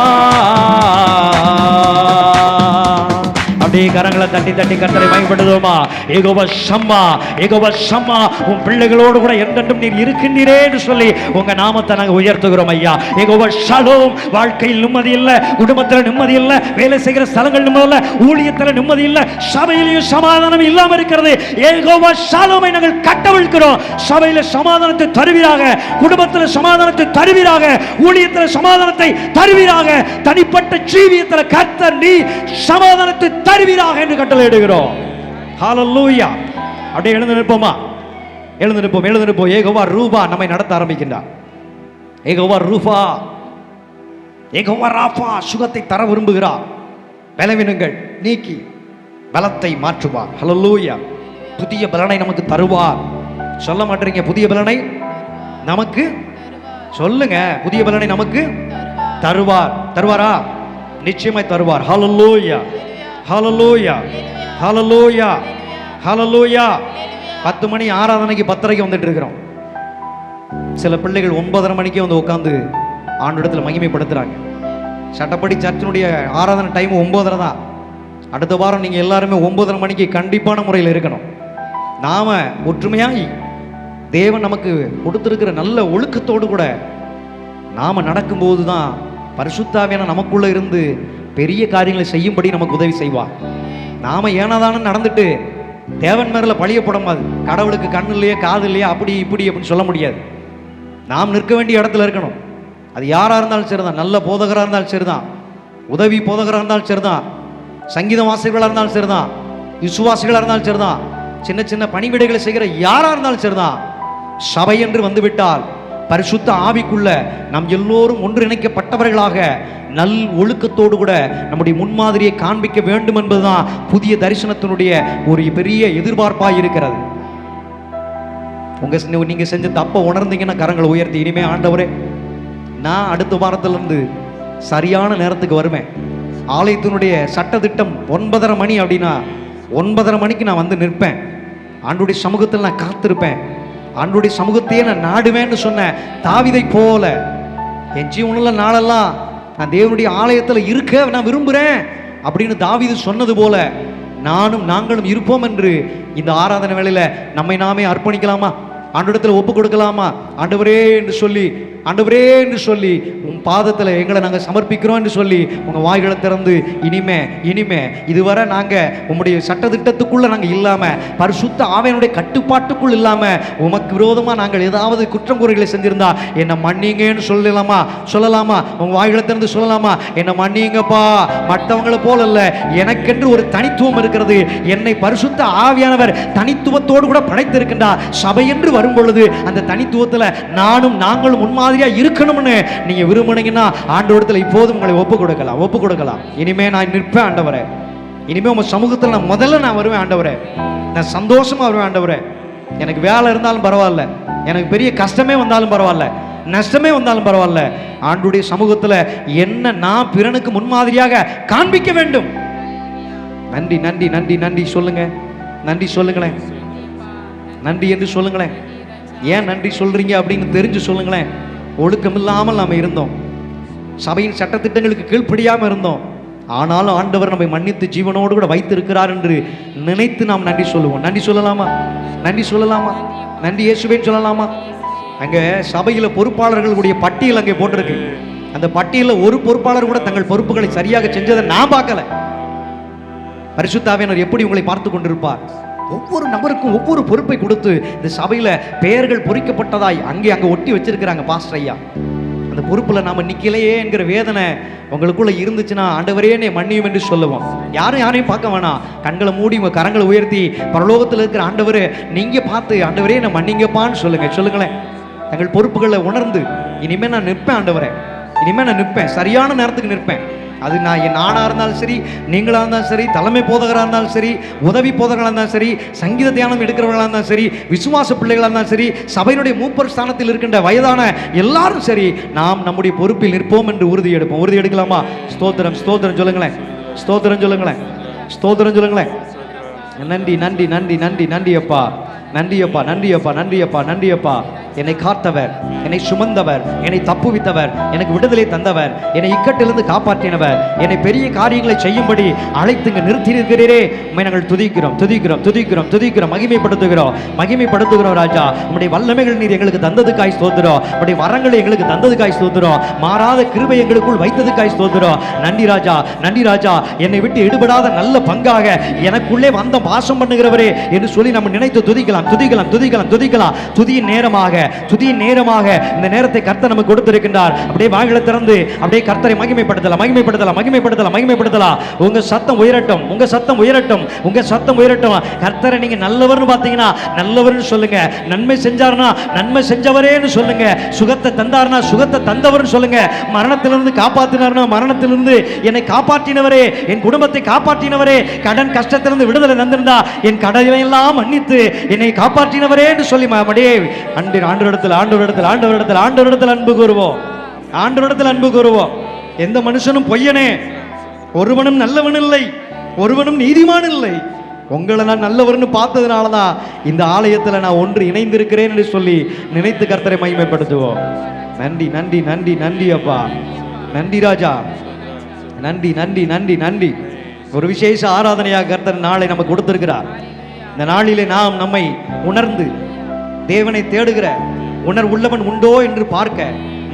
S1: அப்படியே கரங்களை தட்டி தட்டி கர்த்தரை மகிமைப்படுத்துவோமா? யெகோவா ஷம்மா, யெகோவா ஷம்மா, உன் பிள்ளைகளோடு கூட என்றென்றும் நீர் இருக்கின்றீரே என்று சொல்லி உங்க நாமத்தை நாங்க உயர்த்துகிறோம் ஐயா. யெகோவா ஷாலோம், வாழ்க்கையில் நிம்மதி இல்ல, குடும்பத்தில் நிம்மதி இல்ல, வேலை செய்கிற ஸ்தலங்கள் நிம்மதி இல்ல, ஊழியத்தில் நிம்மதி இல்ல, சபையிலையும் சமாதானம் இல்லாம இருக்கிறது. யெகோவா ஷாலோமை நாங்கள் கட்டவிழ்க்கிறோம். சபையில சமாதானத்தை தருவீராக, குடும்பத்தில் சமாதானத்தை தருவீராக, ஊழியத்தில் சமாதானத்தை தருவீராக, தனிப்பட்ட ஜீவியத்தில் கர்த்தர் நீ சமாதானத்தை தருவீராக என்று கட்டளையிடுகிறோம். ஹல்லேலூயா. அப்படியே எழுந்து நிற்போமா? எழுந்து நிற்போம், எழுந்து நிற்போம். யெகோவா ரூபா நம்மை நடத்த ஆரம்பிக்கின்றார். யெகோவா ரூபா, யெகோவா ராபா சுகத்தை தர விரும்புகிறார். பலவீனங்கள் நீக்கி பலத்தை மாற்றுவார். ஹல்லேலூயா. புதிய பலனை நமக்கு தருவார். சொல்ல மாட்டீங்க? புதிய பலனை நமக்கு சொல்லுங்க. புதிய பலனை நமக்கு தருவார். தருவாரா? நிச்சயமாய் தருவார். ஹல்லேலூயா, ஹல்லேலூயா, ஹல்லேலூயா, ஹல்லேலூயா. 10 மணி ஆராதனைக்கு 10:30 வந்துட்டு இருக்கிறோம். சில பிள்ளைகள் 9:30 மணிக்கே வந்து உட்காந்து ஆண்டவரிடத்துல மகிமைப்படுத்துறாங்க. சட்டப்படி சர்ச்சினுடைய ஆராதனை டைம் 9:30 தான். அடுத்த வாரம் நீங்க எல்லாருமே 9:30 மணிக்கு கண்டிப்பான முறையில் இருக்கணும். நாம ஒற்றுமையாய் தேவன் நமக்கு கொடுத்திருக்கிற நல்ல ஒழுக்கத்தோடு கூட நாம நடக்கும்போது தான் பரிசுத்த ஆவியானவர் நமக்குள்ள இருந்து பெரிய காரியங்களை செய்யும்படி நமக்கு உதவி செய்வார். நாம ஏனாதான நடந்துட்டு தேவன் மேல பழிய போடாது. கடவுளுக்கு கண்ணு இல்லையே, காது இல்லையா, அப்படி இப்படி அப்படின்னு சொல்ல முடியாது. நாம் நிற்க வேண்டிய இடத்துல இருக்கணும். அது யாரா இருந்தாலும் சரிதான், நல்ல போதகராக இருந்தாலும் சரிதான், உதவி போதகராக இருந்தாலும் சரிதான், சங்கீத வாசிகளாக இருந்தாலும் சரிதான், விசுவாசிகளாக இருந்தாலும் சரிதான், சின்ன சின்ன பணிவிடைகளை செய்கிற யாரா இருந்தாலும் சரிதான், சபை என்று வந்துவிட்டால் பரிசுத்த ஆவிக்குள்ள நாம் எல்லோரும் ஒன்றிணைக்கப்பட்டவர்களாக நல் ஒழுக்கத்தோடு கூட நம்முடைய முன்மாதிரியை காண்பிக்க வேண்டும் என்பதுதான் புதிய தரிசனத்தினுடைய ஒரு பெரிய எதிர்பார்ப்பாக இருக்கிறது. நீங்க செஞ்ச தப்ப உணர்ந்தீங்கன்னா கரங்களை உயர்த்தி, இனிமே ஆண்டவரே நான் அடுத்த வாரத்திலிருந்து சரியான நேரத்துக்கு வருவேன். ஆலயத்தினுடைய சட்டத்திட்டம் 9:30 மணி அப்படின்னா 9:30 மணிக்கு நான் வந்து நிற்பேன். ஆண்டவருடைய சமூகத்தில் நான் காத்திருப்பேன். ஆண்டவருடைய சமூகத்தையே நான் நாடுவேன்னு சொன்ன தாவீதை போல என் ஜீவனுள்ள நாளெல்லாம் நான் தேவனுடைய ஆலயத்தில் இருக்க நான் விரும்புகிறேன் அப்படின்னு தாவீது சொன்னது போல நாங்களும் இருப்போம் என்று இந்த ஆராதனை வேளையில நம்மை நாமே அர்ப்பணிக்கலாமா? ஆண்டவரிடத்தில் ஒப்பு கொடுக்கலாமா? ஆண்டவரே என்று சொல்லி உன் பாதத்தில் எங்களை நாங்கள் சமர்ப்பிக்கிறோம் என்று சொல்லி உங்கள் வாய்களை திறந்து இனிமே இதுவரை நாங்கள் உங்களுடைய சட்டத்திட்டத்துக்குள்ளே நாங்கள் இல்லாமல் பரிசுத்த ஆவியானுடைய கட்டுப்பாட்டுக்குள் இல்லாமல் உமக்கு விரோதமாக நாங்கள் ஏதாவது குற்றம் குறைகளை செஞ்சிருந்தா என்னை மன்னிங்கன்னு சொல்லலாமா? உங்கள் வாய்களை திறந்து சொல்லலாமா? என்னை மன்னிங்கப்பா, மற்றவங்களை போல இல்லை, எனக்கென்று ஒரு தனித்துவம் இருக்கிறது. என்னை பரிசுத்த ஆவியானவர் தனித்துவத்தோடு கூட படைத்திருக்கின்றார். சபை என்று வரும் பொழுது அந்த தனித்துவத்தில் நாங்களும் முன்மாதிரி முன்மாதிரியா இருக்கணும்னு நீங்க விரும்புனீங்கன்னா ஆண்டவரிடத்துல இப்போதும் உங்களை ஒப்பு கொடுக்கலாம். இனிமே நான் நிற்பேன் ஆண்டவரே, இனிமே உங்க சமூகத்தில் நான் முதல்ல வருவேன் ஆண்டவரே, நான் சந்தோஷமா வருவேன் ஆண்டவரே. எனக்கு வேலை இருந்தாலும் பரவாயில்ல, எனக்கு பெரிய கஷ்டமே வந்தாலும் பரவாயில்ல, நஷ்டமே வந்தாலும் பரவாயில்ல, ஆண்டுடைய சமூகத்தில் என்ன நான் பிறனுக்கு முன்மாதிரியாக காண்பிக்க வேண்டும். நன்றி நன்றி நன்றி நன்றி சொல்லுங்க, நன்றி சொல்லுங்களேன், நன்றி என்று சொல்லுங்களேன். ஏன் நன்றி சொல்றீங்க அப்படின்னு தெரிஞ்சு சொல்லுங்களேன். ஒழுக்கம் இல்லாமல் நாம் இருந்தோம், சபையின் சட்டத்திட்டங்களுக்கு கீழ்ப்படியாமல் இருந்தோம். ஆனாலும் ஆண்டவர் நம்மை மன்னித்து ஜீவனோடு கூட வைத்திருக்கிறார் என்று நினைத்து நாம் நன்றி சொல்லுவோம். நன்றி சொல்லலாமா? நன்றி சொல்லலாமா? நன்றி இயேசுவேன்னு சொல்லலாமா? அங்கே சபையில் பொறுப்பாளர்களுடைய பட்டியல் அங்கே போட்டிருக்கு. அந்த பட்டியலில் ஒரு பொறுப்பாளர் கூட தங்கள் பொறுப்புகளை சரியாக செஞ்சதை நான் பார்க்கல. பரிசுத்த ஆவியானவர் எப்படி உங்களை பார்த்து கொண்டிருப்பார்? ஒவ்வொரு நபருக்கும் ஒவ்வொரு பொறுப்பை கொடுத்து இந்த சபையில பெயர்கள் பொறிக்கப்பட்டதாய் அங்கே ஒட்டி வச்சிருக்கிறாங்க பாஸ்டர் ஐயா. அந்த பொறுப்புல நாம நிக்கலையே என்கிற வேதனை உங்களுக்குள்ள இருந்துச்சுன்னா ஆண்டவரே என்னை மன்னியும் என்று சொல்லுவோம். யாரையும் பார்க்க வேணாம், கண்களை மூடி உங்க கரங்களை உயர்த்தி பரலோகத்தில் இருக்கிற ஆண்டவரே நீங்க பார்த்து ஆண்டவரே என்னை மன்னிங்கப்பான்னு சொல்லுங்களேன். தங்கள் பொறுப்புகளை உணர்ந்து இனிமே நான் நிற்பேன் ஆண்டவரே, இனிமே நான் நிற்பேன், சரியான நேரத்துக்கு நிற்பேன். அது நானாக இருந்தாலும் சரி, நீங்களாக இருந்தாலும் சரி, தலைமை போதகராக இருந்தாலும் சரி, உதவி போதகராக இருந்தாலும் சரி, சங்கீத தியானம் எடுக்கிறவர்களாக இருந்தாலும் சரி, விசுவாச பிள்ளைகளாக இருந்தாலும் சரி, சபையினுடைய மூப்பர் ஸ்தானத்தில் இருக்கின்ற வயதான எல்லாரும் சரி, நாம் நம்முடைய பொறுப்பில் நிற்போம் என்று உறுதி எடுப்போம். உறுதி எடுக்கலாமா? ஸ்தோத்திரம் ஸ்தோத்திரம் சொல்லுங்களேன், ஸ்தோத்திரம் சொல்லுங்களேன், ஸ்தோத்திரம் சொல்லுங்களேன். நன்றி நன்றி நன்றி நன்றி நன்றி அப்பா, நன்றி அப்பா, நன்றி அப்பா, நன்றி அப்பா, நன்றி அப்பா. என்னை காத்தவர், என்னை சுமந்தவர், என்னை தப்புவித்தவர், எனக்கு விடுதலை தந்தவர், என்னை இக்கட்டிலிருந்து காப்பாற்றினவர், என்னை பெரிய காரியங்களை செய்யும்படி அழைத்துங்க நிறுத்தியிருக்கிறீரே, நாங்கள் துதிக்கிறோம் துதிக்கிறோம் துதிக்கிறோம் துதிக்கிறோம், மகிமைப்படுத்துகிறோம் ராஜா. உம்முடைய வல்லமைகள் நீர் எங்களுக்கு தந்ததுக்காய் ஸ்தோத்திரம், உம்முடைய வரங்களை எங்களுக்கு தந்ததுக்காய் ஸ்தோத்திரம், மாறாத கிருபை எங்களுக்குள் வைத்ததுக்காய் ஸ்தோத்திரம். நன்றி ராஜா, நன்றி ராஜா. என்னை விட்டு எடுபடாத நல்ல பங்காக எனக்குள்ளே வந்த வாசம் பண்ணுகிறவரே என்று சொல்லி நம்ம நினைத்து துதிக்கலாம் துதிக்கலாம் துதிக்கலாம் துதிக்கலாம். துதியின் நேரமாக இந்த நேரத்தை கர்த்தர் நமக்கு கொடுத்திருக்கின்றார். அப்படியே வாய்களை திறந்து அப்படியே கர்த்தரை மகிமைப்படுத்தலாம். உங்க சத்தம் உயரட்டும், உங்க சத்தம் உயரட்டும், உங்க சத்தம் உயரட்டும். கர்த்தரை நீங்க நல்லவர்னு பார்த்தீங்கன்னா நல்லவர்னு சொல்லுங்க, நன்மை செஞ்சாருன்னா நன்மை செஞ்சவரேன்னு சொல்லுங்க, சுகத்தை தந்தாருன்னா சுகத்தை தந்தவர்னு சொல்லுங்க, மரணத்திலிருந்து காப்பாற்றினார்னா மரணத்திலிருந்து என்னை காப்பாற்றினவரே, என் குடும்பத்தை காப்பாற்றினவரே, கடன் கஷ்டத்திலிருந்து விடுதலை தந்திருந்தா என் கடனை எல்லாம் மன்னித்து என்னை காப்பாற்றினவரே என்று சொல்லி ஆண்டவரிடத்தில் அன்பு கூறுவோம். எந்த மனுஷனும் பொய்யனே, ஒருவனும் நல்லவன் இல்லை, ஒருவனும் நீதிமான் இல்லை. உங்களை நான் நல்லவர்னு பார்த்ததுனாலதான் இந்த ஆலயத்தில் நான் ஒன்று இணைந்திருக்கிறேன் என்று சொல்லி நினைத்து கர்த்தரை மகிமைப்படுத்துவோம். நன்றி நன்றி நன்றி நன்றி அப்பா, நன்றி ராஜா, நன்றி நன்றி நன்றி நன்றி. ஒரு விசேஷ ஆராதனையாக கர்த்தர் நாளை நமக்கு கொடுத்திருக்கிறார். இந்த நாளிலே நாம் நம்மை உணர்ந்து தேவனை தேடுகிற உணர்வுள்ளவன் உண்டோ என்று பார்க்க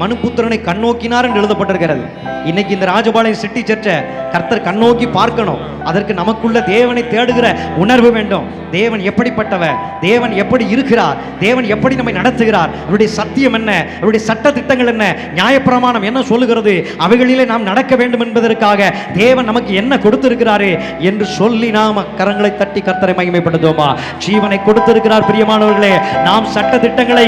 S1: மனுபுத்திரனை கண்ணோக்கினார் என்று எழுதப்பட்டிருக்கிறது. இன்னைக்கு இந்த ராஜபாளையம் சிட்டி சர்ச்சை கர்த்தர் கண்ணோக்கி பார்க்கணும். அதற்கு நமக்குள்ள தேவனை தேடுகிற உணர்வு வேண்டும். தேவன் எப்படிப்பட்டவர், தேவன் எப்படி இருக்கிறார், தேவன் எப்படி நம்மை நடத்துகிறார், அவருடைய சத்தியம் என்ன, அவருடைய சட்ட திட்டங்கள் என்ன, நியாயப்பிரமாணம் என்ன சொல்லுகிறது, அவைகளிலே நாம் நடக்க வேண்டும் என்பதற்காக தேவன் நமக்கு என்ன கொடுத்திருக்கிறாரு என்று சொல்லி நாம் கரங்களை தட்டி கர்த்தரை மகிமைப்படுத்துவோமா? ஜீவனை கொடுத்திருக்கிறார் பிரியமானவர்களே. நாம் சட்ட திட்டங்களை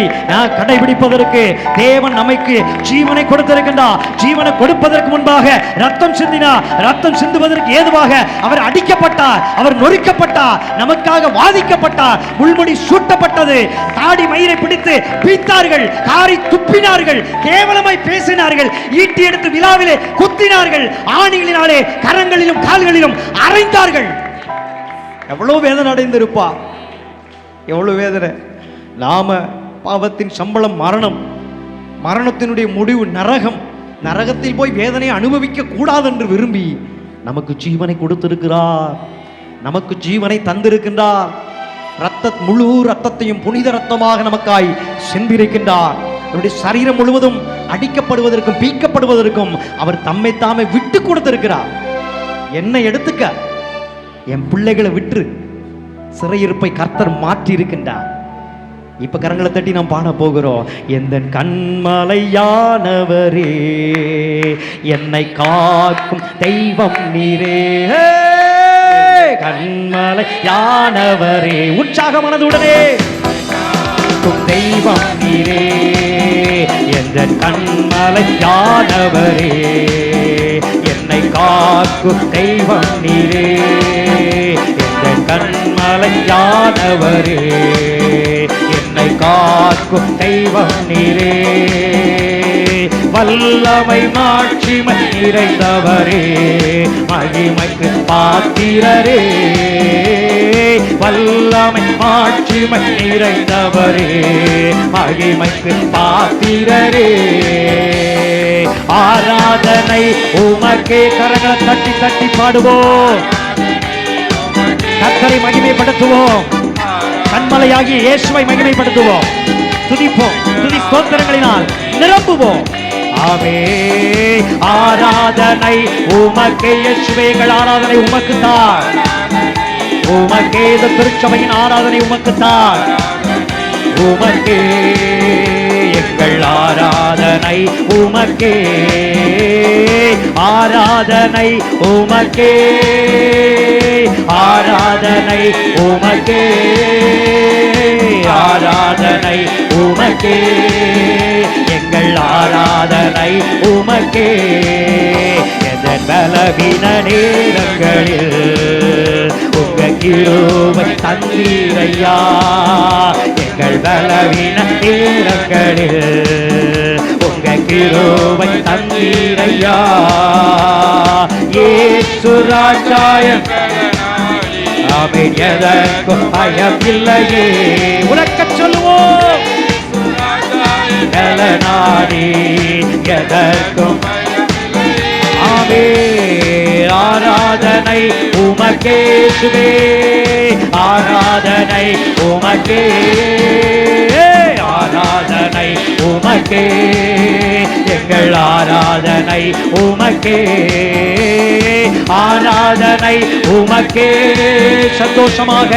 S1: கடைபிடிப்பதற்கு தேவன் நமக்கு ஜீவனை கொடுத்திருக்கின்றார். ஜீவனை கொடுப்பதற்கு முன்பாக ரத்தம் சிந்தினார். ரத்தம் சிந்துவதற்கு ஏதுவாக அவர் அடிக்கப்பட்டார், அவர் நொறுக்கப்பட்டார், நமக்காக வாதிக்கப்பட்டார், முள்முடி சூட்டப்பட்டது, தாடி மயிரை பிடித்து பீத்தார்கள், காரி துப்பினார்கள், கேவலமாய் பேசினார்கள், ஈட்டி எடுத்து விழாவிலே குத்தினார்கள், ஆணிகளினாலே கரங்களிலும் கால்களிலும் அறைந்தார்கள். எவ்வளவு வேதனை அடைந்திருப்பா, எவ்வளவு வேதனை. நாம பாவத்தின் சம்பளம் மரணம், மரணத்தினுடைய முடிவு நரகம், நரகத்தில் போய் வேதனையை அனுபவிக்க கூடாது என்று விரும்பி நமக்கு ஜீவனை கொடுத்திருக்கிறார், நமக்கு ஜீவனை தந்திருக்கின்றார். முழு ரத்தத்தையும் புனித ரத்தமாக நமக்காய் சிந்திருக்கின்றார். அவருடைய சரீரம் முழுவதும் அடிக்கப்படுவதற்கும் பீக்கப்படுவதற்கும் அவர் தம்மை தாமே விட்டு கொடுத்திருக்கிறார். என்ன எடுத்துக்க, என் பிள்ளைகளை விட்டு சிறையிருப்பை கர்த்தர் மாற்றி இருக்கின்றார். இப்ப கரங்களை தட்டி நாம் பாட போகிறோம். எந்த கண்மலையானவரே, என்னை காக்கும் தெய்வம் நீரே, கண்மலையானவரே. உற்சாக மனதுடனே காக்கும் தெய்வம் நீரே, எந்த கண்மலையானவரே, என்னை காக்கும் தெய்வம் நீரே, எந்த கண்மலையானவரே, என்னை காக்கும் தெய்வம் நீரே, வல்லமை மாட்சிமை நிறைந்தவரே, மகிமைக்கு பாத்திரரே, வல்லமை மாட்சிமை நிறைந்தவரே, மகிமைக்கு பாத்திரரே, ஆராதனை உமக்கே. கரங்களை தட்டி தட்டி பாடுவோம், கர்த்தரை மகிமைப்படுத்துவோம், கண்மலையாகிய இயேசுவை மகிமைப்படுத்துவோம், துதிப்போம், துதி ஸ்தோத்திரங்களினால் நிரம்புவோம். ஆமே ஆராதனை உமக்கே இயேசுவே, எங்கள் ஆராதனை உமக்குத்தான், உமக்கே இந்த திருச்சபையின் ஆராதனை உமக்குத்தான், உமக்கே எங்கள் ஆராதனை உமக்கே, ஆராதனை உமக்கே, ஆராதனை உமக்கே, ஆராதனை உமக்கே, எங்கள் ஆராதனை உமக்கே, எதன் பலவீன நேரங்களில் உங்க கிருபை தந்தீரையா, எங்கள் பலவீன நேரங்களில் உங்க கிருபை தந்தீரையா, இயேசு ராஜாயம் ஆமென், எதற்கும் பயம் இல்லையே. உனக்கச் சொல்லுவோம் நாடி எதற்கும் ஆமே. ஆராதனை உமக்கே சுவே, ஆராதனை உமக்கே, ஆராதனை உமக்கே, எங்கள் ஆராதனை உமக்கே, ஆராதனை உமக்கே. சந்தோஷமாக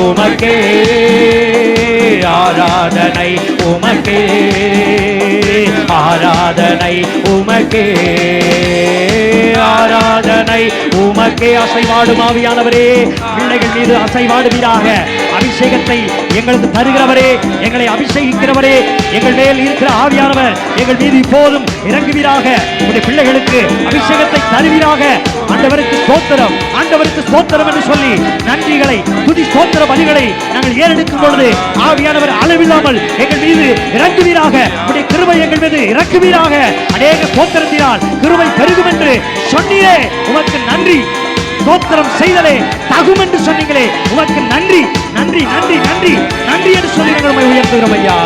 S1: உமக்கே, ஆராதனை உமக்கே, ஆராதனை உமக்கே, ஆராதனை உமக்கே. அசைவாடும் ஆவியானவரே, பிள்ளைகள் மீது அசைவாடுவீராக. அபிஷேகத்தை எங்களுக்கு தருகிறவரே, எங்களை அபிஷேகிக்கிறவரே, எங்கள் மேல் இருக்கிற ஆவியானவர் எங்கள் மீது இப்போதும் இறங்குவீராக. உடைய பிள்ளைகளுக்கு அபிஷேகத்தை தருவீராக. ஆண்டவருக்கு ஸ்தோத்திரம், ஆண்டவருக்கு ஸ்தோத்திரம் என்று சொல்லி நன்றிகளை, துதி ஸ்தோத்திர பலிகளை நாங்கள் ஏறெடுக்கும் பொழுது ஆவியானவர் அளவில்லாமல் எங்கள் மீது இறங்குவீராக. உடைய கிருபை எங்கள் மீது இறக்குவீராக. அநேக ஸ்தோத்திரத்தினால் கிருபை பெருகும் என்று சொன்னீரே, உமக்கு நன்றி. ஸ்தோத்திரம் செய்தலே தகும் என்று சொன்னீங்களே, உமக்கு நன்றி, நன்றி, நன்றி, நன்றி, நன்றி என்று சொல்லி நம்மை உயர்த்துகிறோம் ஐயா.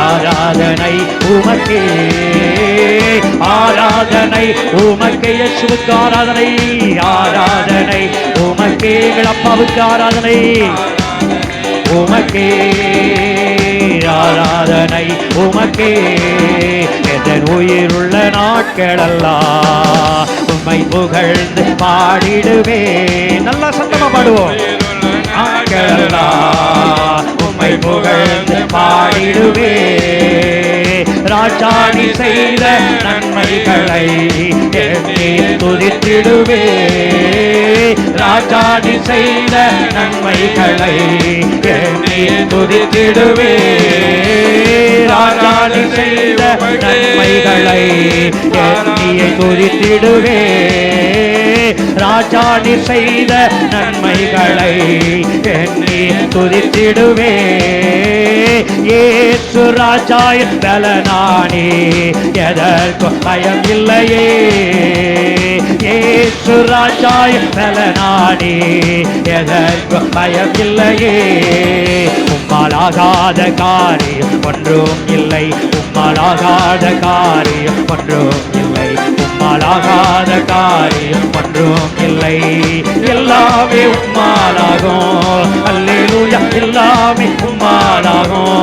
S1: ஆராதனை உமக்கே, ஆராதனை உமக்கே. இயேசுவுக்கு ஆராதனை, ஆராதனை உமக்கே. எங்கள் அப்பாவுக்கு ஆராதனை உமக்கே, ஆராதனை உமக்கே. எதன் உயிருள்ள நாட்களெல்லாம் உம்மை புகழ்ந்து பாடிடுவே. நல்லா சத்தமா பாடுவோம். நாட்களெல்லாம் உம்மை புகழ்ந்து பாடிடுவே. ராஜாணி செய்த நன்மைகளை எண்ணி துதித்திடுவே. ராஜாணி செய்த நன்மைகளை எண்ணி துதித்திடுவே. ராஜாணி செய்த நன்மைகளை எண்ணி துதித்திடுவே. ராஜாணி செய்த நன்மைகளை எண்ணி துதித்திடுவே. இயேசு ராஜாயின் பலனானே, எதற்கும் பயம் இல்லையே. இயேசு ராஜாயின் பலனானே, எதற்கும் பயம் இல்லையே. உம்மாலாகாத காரியம் ஒன்றும் இல்லை, உம்மாலாகாத காரியம் ஒன்றும் இல்லை, உம்மாலாகாத காரியம் ஒன்றும் இல்லை. எல்லாமே உம்மாலாகும். அல்லேலூயா, எல்லாமே உம்மாலாகும்.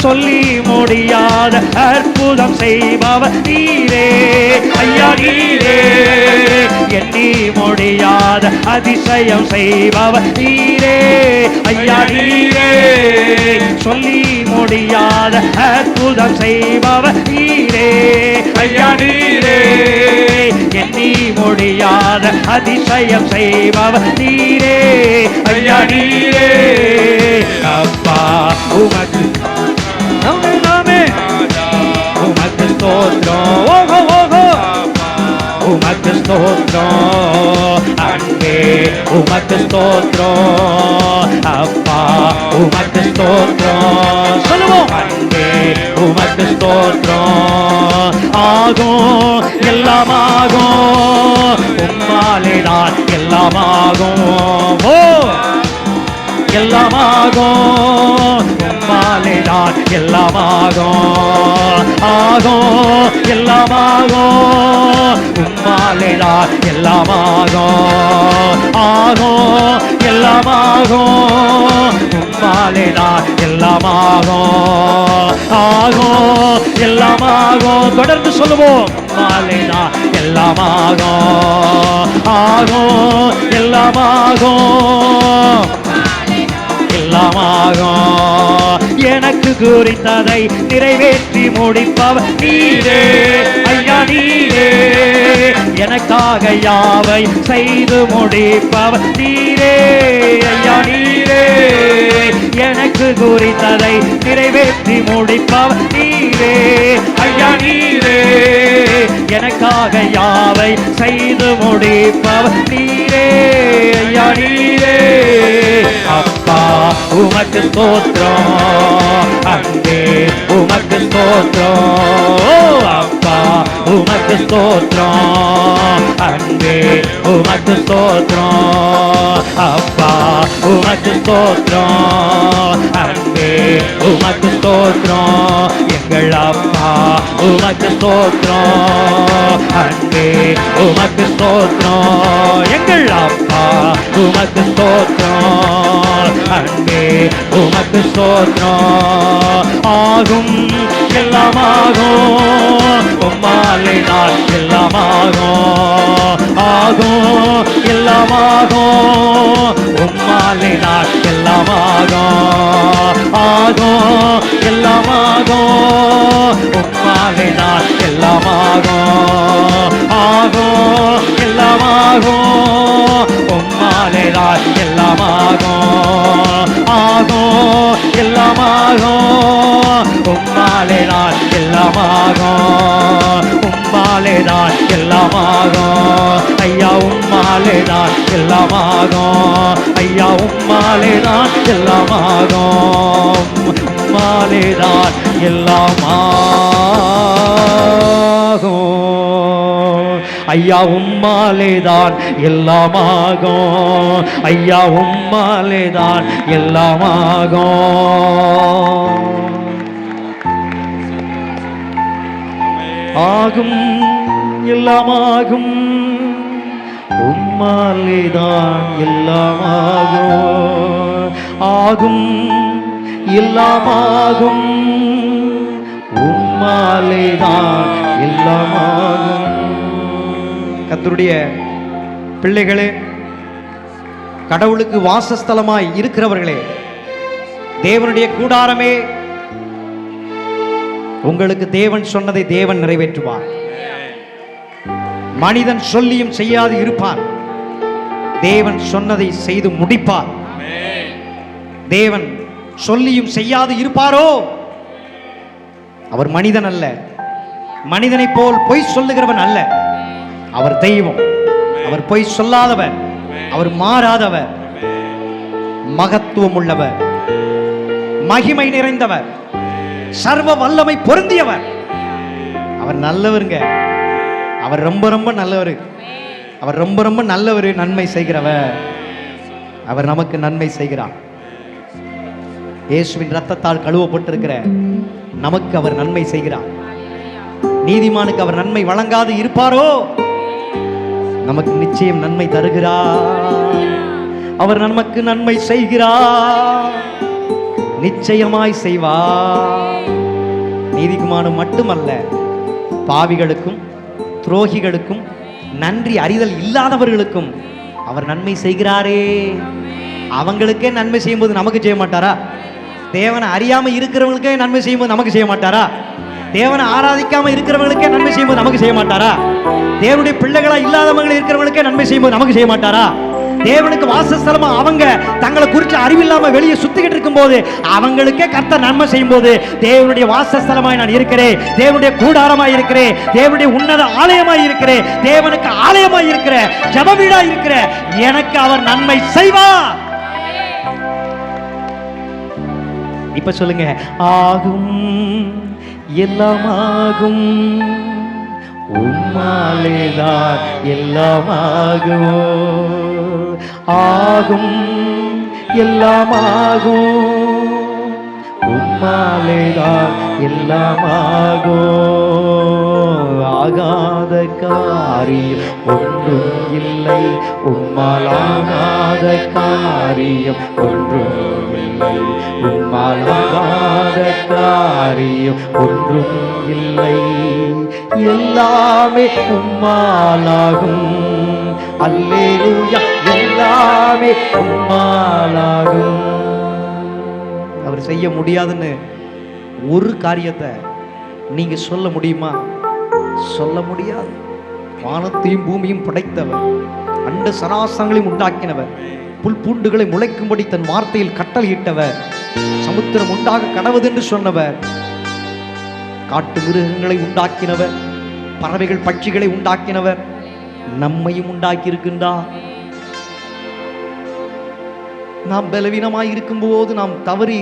S1: சொல்லி முடியாத அற்புதம் செய்பவர் நீரே ஐயா, நீரே. எண்ணி முடியாத அதிசயம் செய்பவர் நீரே ஐயா, நீரே. சொல்லி முடியாத அற்புதம் செய்பவர் நீரே ஐயா, நீரே. எண்ணி முடியாத அதிசயம் செய்பவர் நீரே ஐயா நீரே அப்பா உமக்கு நாமே உமக்கு ஸ்தோத்திரம் ஓஹோ ஓஹோ உமக்கு ஸ்தோத்திரம் அன்பே உமக்கு ஸ்தோத்திரம் அப்பா உமக்கு ஸ்தோத்திரம் சொல்லுவோம் அன்பே உமக்கு ஸ்தோத்திரம் ஆகும் எல்லாமாகும் உம்மாலேதான் எல்லாமாகும் ஓ எல்லாமாகும் உம்மாலேதான் எல்லாமாகும் ஆகும் எல்லாமாகும் உம்மாலேதான் எல்லாமாகும் ஆகும் எல்லாமாகும் உம்மாலேதான் எல்லாமாகும் ஆகும் எல்லாமாகும் தொடர்ந்து சொல்லுவோம் உம்மாலேதான் எல்லாமாகும் ஆகும் எல்லாமாகும் எல்லாமாகும் எனக்கு குறித்ததை நிறைவேற்றி முடிப்பவர் நீரே ஐயா நீரே எனக்காக யாவை செய்து முடிப்பவர் நீரே ஐயா நீரே எனக்கு குறித்ததை நிறைவேற்றி முடிப்பவர் நீரே ஐயா நீரே எனக்காக யாவை செய்து முடிப்பவர் நீரே ஐயா நீரே அப்பா உமக்கு ஸ்தோத்திரம் அன்பே உமக்கு ஸ்தோத்திரம் அப்பா உமக்கு ஸ்தோத்திரம் அன்பே உமக்கு ஸ்தோத்திரம் அப்பா உமக்கு ஸ்தோத்திரம் அன்பே உமக்கு ஸ்தோத்திரம் எங்கள் அப்பா உமக்கு ஸ்தோத்திரம் அன்பே உமக்கு ஸ்தோத்திரம் எங்கள் அப்பா உமக்கு ஸ்தோத்திரம் அன்பே உமக்கு ஸ்தோத்திரம் ஆகும் எல்லாமாகும் உம்மாலே நான் எல்லாமாகும் ஆகும் எல்லாமாகும் உம்மாலே நான் எல்லாமாகும் ஆகும் எல்லாமாகும் உம்மாலே நான் எல்லாமாகும் ஆகும் எல்லாமாகும் உம்மாலே நான் எல்லாமாகும் ஆகும் எல்லாமாகும் உம்மாலே நான் எல்லாமாகும் உம்மாலே நான் எல்லாமாகும் ஐயா உம்மாலே நான் எல்லாமாகும் ஐயா உம்மாலே நான் எல்லாமாகும் உம்மாலே நான் எல்லாமாகும் ஐயா உம்மாலேதான் எல்லாமாகும் ஐயா உம்மாலேதான் எல்லாமாகும் ஆகும் எல்லாமாகும் உம்மாலேதான் எல்லாமாகும் ஆகும் எல்லாமாகும் உம்மாலேதான் எல்லாமாகும் கர்த்தருடைய பிள்ளைகளே கடவுளுக்கு வாசஸ்தலமாய் இருக்கிறவர்களே தேவனுடைய கூடாரமே உங்களுக்கு தேவன் சொன்னதை தேவன் நிறைவேற்றுவார் மனிதன் சொல்லியும் செய்யாது இருப்பார் தேவன் சொன்னதை செய்து முடிப்பார் தேவன் சொல்லியும் செய்யாது இருப்பாரோ அவர் மனிதன் அல்ல மனிதனைப் போல் பொய் சொல்லுகிறவன் அல்ல அவர் தெய்வம் அவர் பொய் சொல்லாதவர் அவர் மாறாதவர் மகத்துவம் உள்ளவர் மகிமை நிறைந்தவர் சர்வ வல்லமை பொருந்தியவர் அவர் நல்லவருங்க அவர் ரொம்ப ரொம்ப நல்லவர் அவர் ரொம்ப ரொம்ப நல்லவர் நன்மை செய்கிறவர் அவர் நமக்கு நன்மை செய்கிறார் இயேசுவின் இரத்தத்தால் கழுவப்பட்டிருக்கிற நமக்கு அவர் நன்மை செய்கிறார் நீதிமானுக்கு அவர் நன்மை வழங்காது இருப்பாரோ நமக்கு நிச்சயம் நன்மை தருகிறார் அவர் நமக்கு நன்மை செய்கிறார் நிச்சயமாய் செய்வார் நீதிமானும் மட்டுமல்ல பாவிகளுக்கும் துரோகிகளுக்கும் நன்றி அறிதல் இல்லாதவர்களுக்கும் அவர் நன்மை செய்கிறாரே அவங்களுக்கே நன்மை செய்யும்போது நமக்கு செய்ய மாட்டாரா தேவனை அறியாம இருக்கிறவங்களுக்கே நன்மை செய்யும்போது நமக்கு செய்ய மாட்டாரா தேவனை ஆராதிக்காம இருக்கிறவங்களுக்கே நன்மை செய்யும்போது நமக்கு செய்ய மாட்டாரா? தேவனுடைய பிள்ளைகளா இல்லாதவங்க இருக்கிறவங்களுக்கே நன்மை செய்யும்போது நமக்கு செய்ய மாட்டாரா? தேவனுக்கு வாசஸ்தலமா அவங்க தங்களை குறித்து அறிவில்லாம வெளியே சுத்திக்கிட்டு இருக்கும் போது அவங்களுக்கே கர்த்தர் நன்மை செய்யும் போது, தேவனுடைய வாசஸ்தலமாய் நான் இருக்கிறேன், தேவனுடைய கூடாரமாய் இருக்கிறேன், தேவனுடைய உன்னத ஆலயமாய் இருக்கிறேன், தேவனுக்கு ஆலயமாய் இருக்கிற ஜெப வீடா இருக்கிற எனக்கு அவர் நன்மை செய்வார். இப்ப சொல்லுங்க, ஆகும் எல்லாமாகும், உம்மாலேதான் எல்லாமாகும், ஆகும் எல்லாமாகும், உம்மாலேதான் எல்லாமாகும், ஆகாத காரியம் ஒன்றும் இல்லை, உம்மால் ஆகாத காரியம் ஒன்றும் இல்லை, உம்மால் ஆகாத காரியம் ஒன்றும் இல்லை, எல்லாமே உம்மாலாகும், அல்லேலூயா, எல்லாமே உம்மாலாகும். அவர் செய்ய முடியாதுன்னு ஒரு காரியத்தை நீங்க சொல்ல முடியுமா? சொல்ல முடியாது. வானத்தையும் பூமியும் படைத்தவர், அண்ட சராசரங்களையும் உண்டாக்கினவர், புல் பூண்டுகளை முளைக்கும்படி தன் வார்த்தையில் கட்டளையிட்டவர், சமுத்திரம் உண்டாக கடவுதென்று சொன்னவர், காட்டு மிருகங்களை உண்டாக்கினவர், பறவைகள் பட்சிகளை உண்டாக்கினவர், நம்மையும் உண்டாக்கி இருக்கின்றார். நாம் பலவீனமாய் இருக்கும்போது நாம் தவறி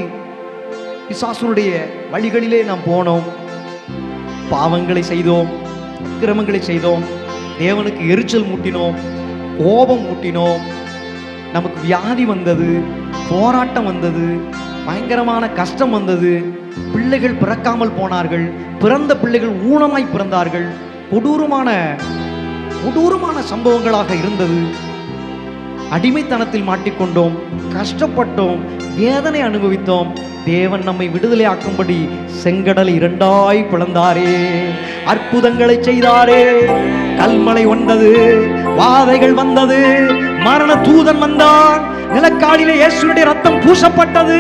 S1: பிசாசுடைய வழிகளிலே நாம் போனோம், பாவங்களை செய்தோம், அக்கிரமங்களை செய்தோம், தேவனுக்கு எரிச்சல் மூட்டினோம், கோபம் மூட்டினோம், நமக்கு வியாதி வந்தது, போராட்டம் வந்தது, பயங்கரமான கஷ்டம் வந்தது, பிள்ளைகள் பிறக்காமல் போனார்கள், பிறந்த பிள்ளைகள் ஊனமாய் பிறந்தார்கள், கொடூரமான சம்பவங்களாக இருந்தது, அடிமைத்தனத்தில் மாட்டிக்கொண்டோம், கஷ்டப்பட்டோம், வேதனை அனுபவித்தோம். தேவன் நம்மை விடுதலை ஆக்கும்படி செங்கடலை இரண்டாய் பிளந்தாரே, அற்புதங்களை செய்தாரே, கல்மலை வந்தது, வாதைகள் வந்தது, மரண தூதன் வந்தான், நிலக்காலிலே இயேசுவினுடைய ரத்தம் பூசப்பட்டது,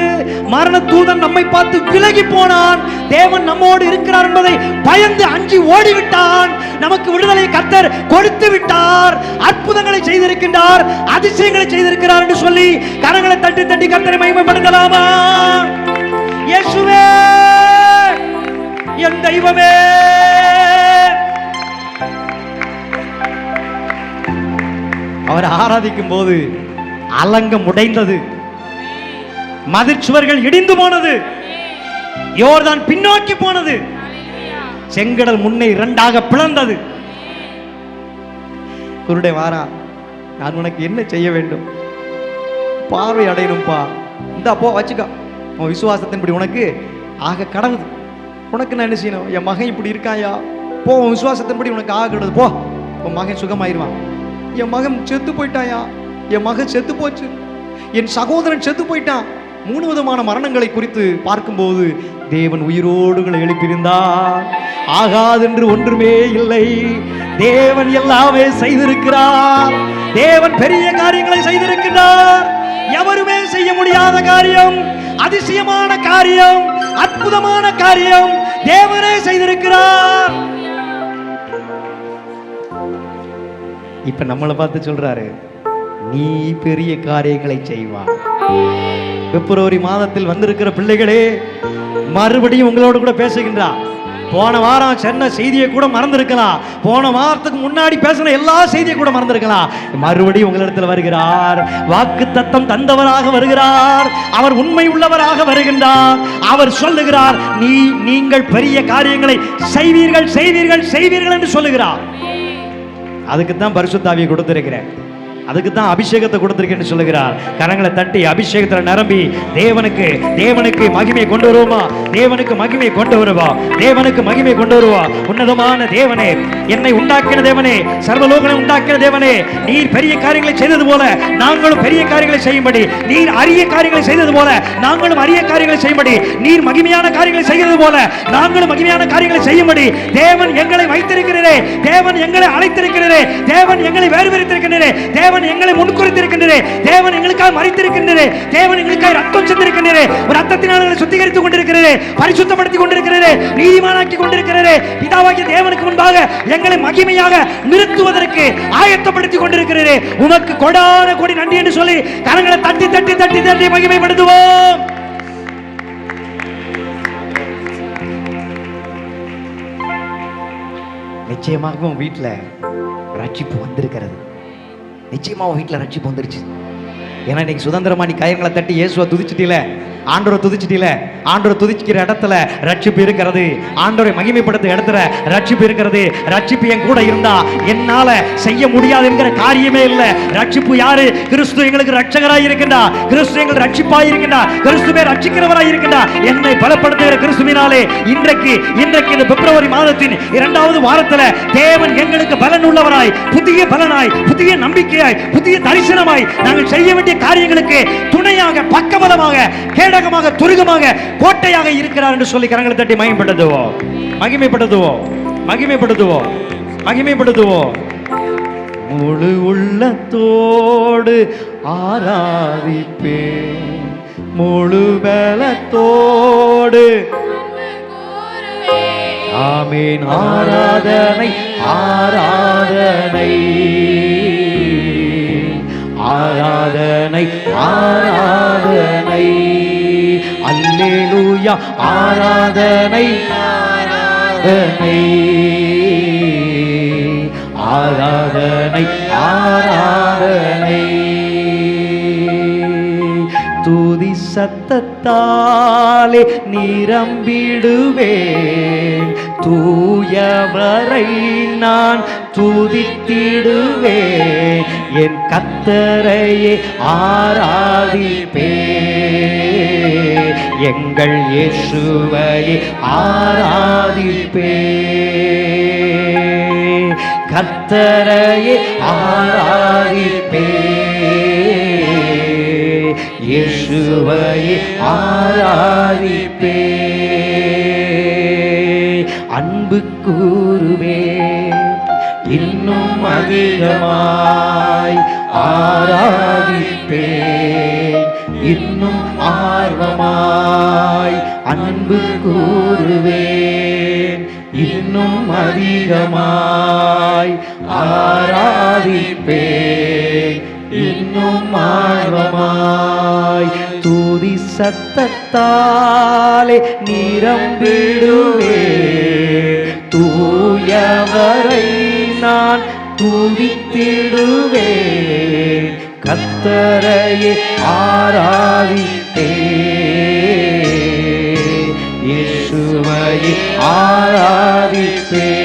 S1: மரண தூதன் நம்மை பார்த்து விலகி போனான், தேவன் நம்மோடு இருக்கிறார் என்பதை பயந்து அஞ்சி ஓடிவிட்டான், நமக்கு விடுதலை கர்த்தர் கொடுத்து விட்டார், அற்புதங்களை செய்திருக்கின்றார், அதிசயங்களை செய்திருக்கிறார் என்று சொல்லி கரங்களை தட்டி தட்டி கர்த்தரை மகிமைப்படுத்தலாமா? இயேசுவே என் தெய்வமே, அவரை ஆராதிக்கும் போது அலங்கம் உடைந்தது, மதிர்ச்சுவர்கள் இடிந்து போனது, யோர்தான் பின்னோக்கி போனது, செங்கடல் முன்னே இரண்டாக பிளந்தது. குருடே வாரா, நான் உனக்கு என்ன செய்ய வேண்டும்? பார்வை அடையணும்பா, இந்த போ வச்சுக்கோ, உன் விசுவாசத்தின்படி உனக்கு ஆக கடவுது. உனக்கு நான் என்ன செய்யணும்? என் மகன் இப்படி இருக்காயா, போ, உன் விசுவாசத்தின்படி உனக்கு ஆக கடவுது, போ, உன் மகன் சுகமாயிருவான். என் மகன் செத்து போயிட்டாயா, என் மகன் செத்து போச்சு, என் சகோதரன் செத்து போயிட்டான். 3 விதமான மரணங்களை குறித்து பார்க்கும்போது தேவன் உயிரோடுகளை எழுப்பியிருந்தார். ஆகாதென்று ஒன்றுமே இல்லை, தேவன் எல்லாமே செய்திருக்கிறார், தேவன் பெரிய காரியங்களை செய்திருக்கிறார், எவருமே செய்ய முடியாத காரியம், அதிசயமான காரியம், அற்புதமான காரியம் தேவனே செய்திருக்கிறார். இப்ப நம்மளை பார்த்து சொல்றாரு, நீ பெரிய காரியங்களை செய்வார். பிப்ரவரி மாதத்தில் வந்திருக்கிற பிள்ளைகளே, மறுபடியும் உங்களோடு கூட பேசுகின்றார். போன வாரம் சொன்ன செய்தியை கூட மறந்திருக்கலாம், போன வாரத்துக்கு முன்னாடி பேசின எல்லா செய்தியை கூட மறந்திருக்கலாம். மறுபடியும் உங்களிடத்தில் வருகிறார், வாக்குத்தத்தம் தந்தவராக வருகிறார், அவர் உண்மை உள்ளவராக வருகின்றார். அவர் சொல்லுகிறார், நீங்கள் பெரிய காரியங்களை செய்வீர்கள் செய்வீர்கள் செய்வீர்கள் என்று சொல்லுகிறார். அதுக்கு தான் பரிசுத்த ஆவியை கொடுத்திருக்கிறேன், அதுக்கு தான் அபிஷேகத்தை கொடுத்திருக்கேன்னு சொல்லுகிறார். கரங்களை தட்டி அபிஷேகத்தில் நிரம்பி தேவனுக்கு மகிமை கொண்டு வருவோமா? தேவனுக்கு மகிமை கொண்டு வருவா, தேவனுக்கு மகிமை கொண்டு வருவா. உன்னதமான தேவனே, என்னை உண்டாக்கின தேவனே, சர்வலோகனை உண்டாக்கின தேவனே, நீர் பெரிய காரியங்களை செய்தது போல நாங்களும் பெரிய காரியங்களை செய்யும்படி, நீர் அரிய காரியங்களை செய்தது போல நாங்களும் அரிய காரியங்களை செய்யும்படி, நீர் மகிமையான காரியங்களை செய்தது போல நாங்களும் மகிமையான காரியங்களை செய்யும்படி தேவன் எங்களை வைத்திருக்கிறீரே, தேவன் எங்களை அழைத்திருக்கிறீரே, தேவன் எங்களை வேறு பிரித்திருக்கிறீரே, தேவன் தேவன் எங்களை முன்குறித்திருக்கின்றே, தேவன் எங்களுக்காக மரித்திருக்கின்றே, தேவன் எங்களுக்காக ரத்தம் சிந்திருக்கின்றே, ரத்தத்தினால் எங்களை சுத்திகரித்துக் கொண்டிருக்கிறே, பரிசுத்தப்படுத்திக் கொண்டிருக்கிறே, நீதிமானாக்கி கொண்டிருக்கிறே, பிதாவாகிய தேவனுக்கு முன்பாக எங்களை மகிமையாக நிறுத்துவதற்கு ஆயத்தப்படுத்திக் கொண்டிருக்கிறே. உமக்கு கொடான கோடி நன்றி என்று சொல்லி கரங்களை தட்டி தட்டி தட்டி தட்டி மகிமைப்படுத்துவோம். நிச்சயமாக உன் வீட்டில் ரட்சிப்பு வந்திருக்கிறது. நிச்சயமா உன் வீட்டில் ரட்சிப்பு வந்துருச்சு. ஏன்னா இன்னைக்கு சுதந்திரமா நீ கையங்களை தட்டி இயேசுவை துதிச்சிட்டீல, ஆண்டவரை துதிச்சிட்டீல. ஆண்டவரை துதிக்கிற இடத்துல ரட்சிப்பு இருக்கிறது. ஆண்டவரை மகிமைப்படுத்த இடத்துல ரட்சிப்பு இருக்கிறது. ரட்சிப்பு என் கூட இருந்தா என்னால செய்ய முடியாது என்கிற காரியமே இல்லை. ரட்சிப்பு யாரு? கிறிஸ்து எங்களுக்கு ரட்சகராய் இருக்கின்றா, கிறிஸ்து எங்களுக்கு ரட்சிப்பாய் இருக்கின்றா, கிறிஸ்துவே ரட்சிக்கிறவராய் இருக்கின்றா. என்னை பலப்படுத்துகிற கிறிஸ்துவினாலே இன்றைக்கு இந்த பிப்ரவரி மாதத்தின் 2வது வாரத்துல தேவன் எங்களுக்கு பலன் உள்ளவராய், புதிய பலனாய், புதிய நம்பிக்கையாய், புதிய தரிசனமாய் நாங்கள் செய்ய வேண்டிய காரியங்களுக்கு துணையாக, பக்கபலமாக, கேடகமாக, துருகமாக, கோட்டையாக இருக்கிறார் என்று சொல்லி கரங்களை தட்டி மகிமைப்படுத்துவோம், மகிமைப்படுத்துவோம், மகிமைப்படுத்துவோம், மகிமைப்படுத்துவோம். முழு உள்ளத்தோடு ஆராதிப்பேன், முழு பலத்தோடு. ஆமீன். ஆராதனை, ஆராதனை, ஆராதனை, ஆராதனை, அல்லேலூயா. ஆராதனை, ஆராதனை, ஆராதனை, ஆராதனை. துதி சத்தத்தாலே நிரம்பிடுவேன், தூயவரை நான் துதித்திடுவேன், என் கர்த்தரையே ஆராதிப்பேன், எங்கள் இயேசுவையே ஆராதிப்பேன், கர்த்தரையே ஆராதிப்பேன், இயேசுவையே ஆராதிப்பேன். அன்பு கூறுவேன் இன்னும் அதிகமாய், ஆராதிப்பேன் இன்னும் ஆர்வமாய். அன்பு கூறுவேன் இன்னும் அதிகமாய், ஆராதிப்பேன் இன்னும் ஆர்வமாய். துதி சத்தத்தாலே நிரம்பிடுவேன், தூயவரை நான் துதித்திடுவேன், கர்த்தரையே ஆராதிப்பேன், இயேசுவையே ஆராதிப்பேன்.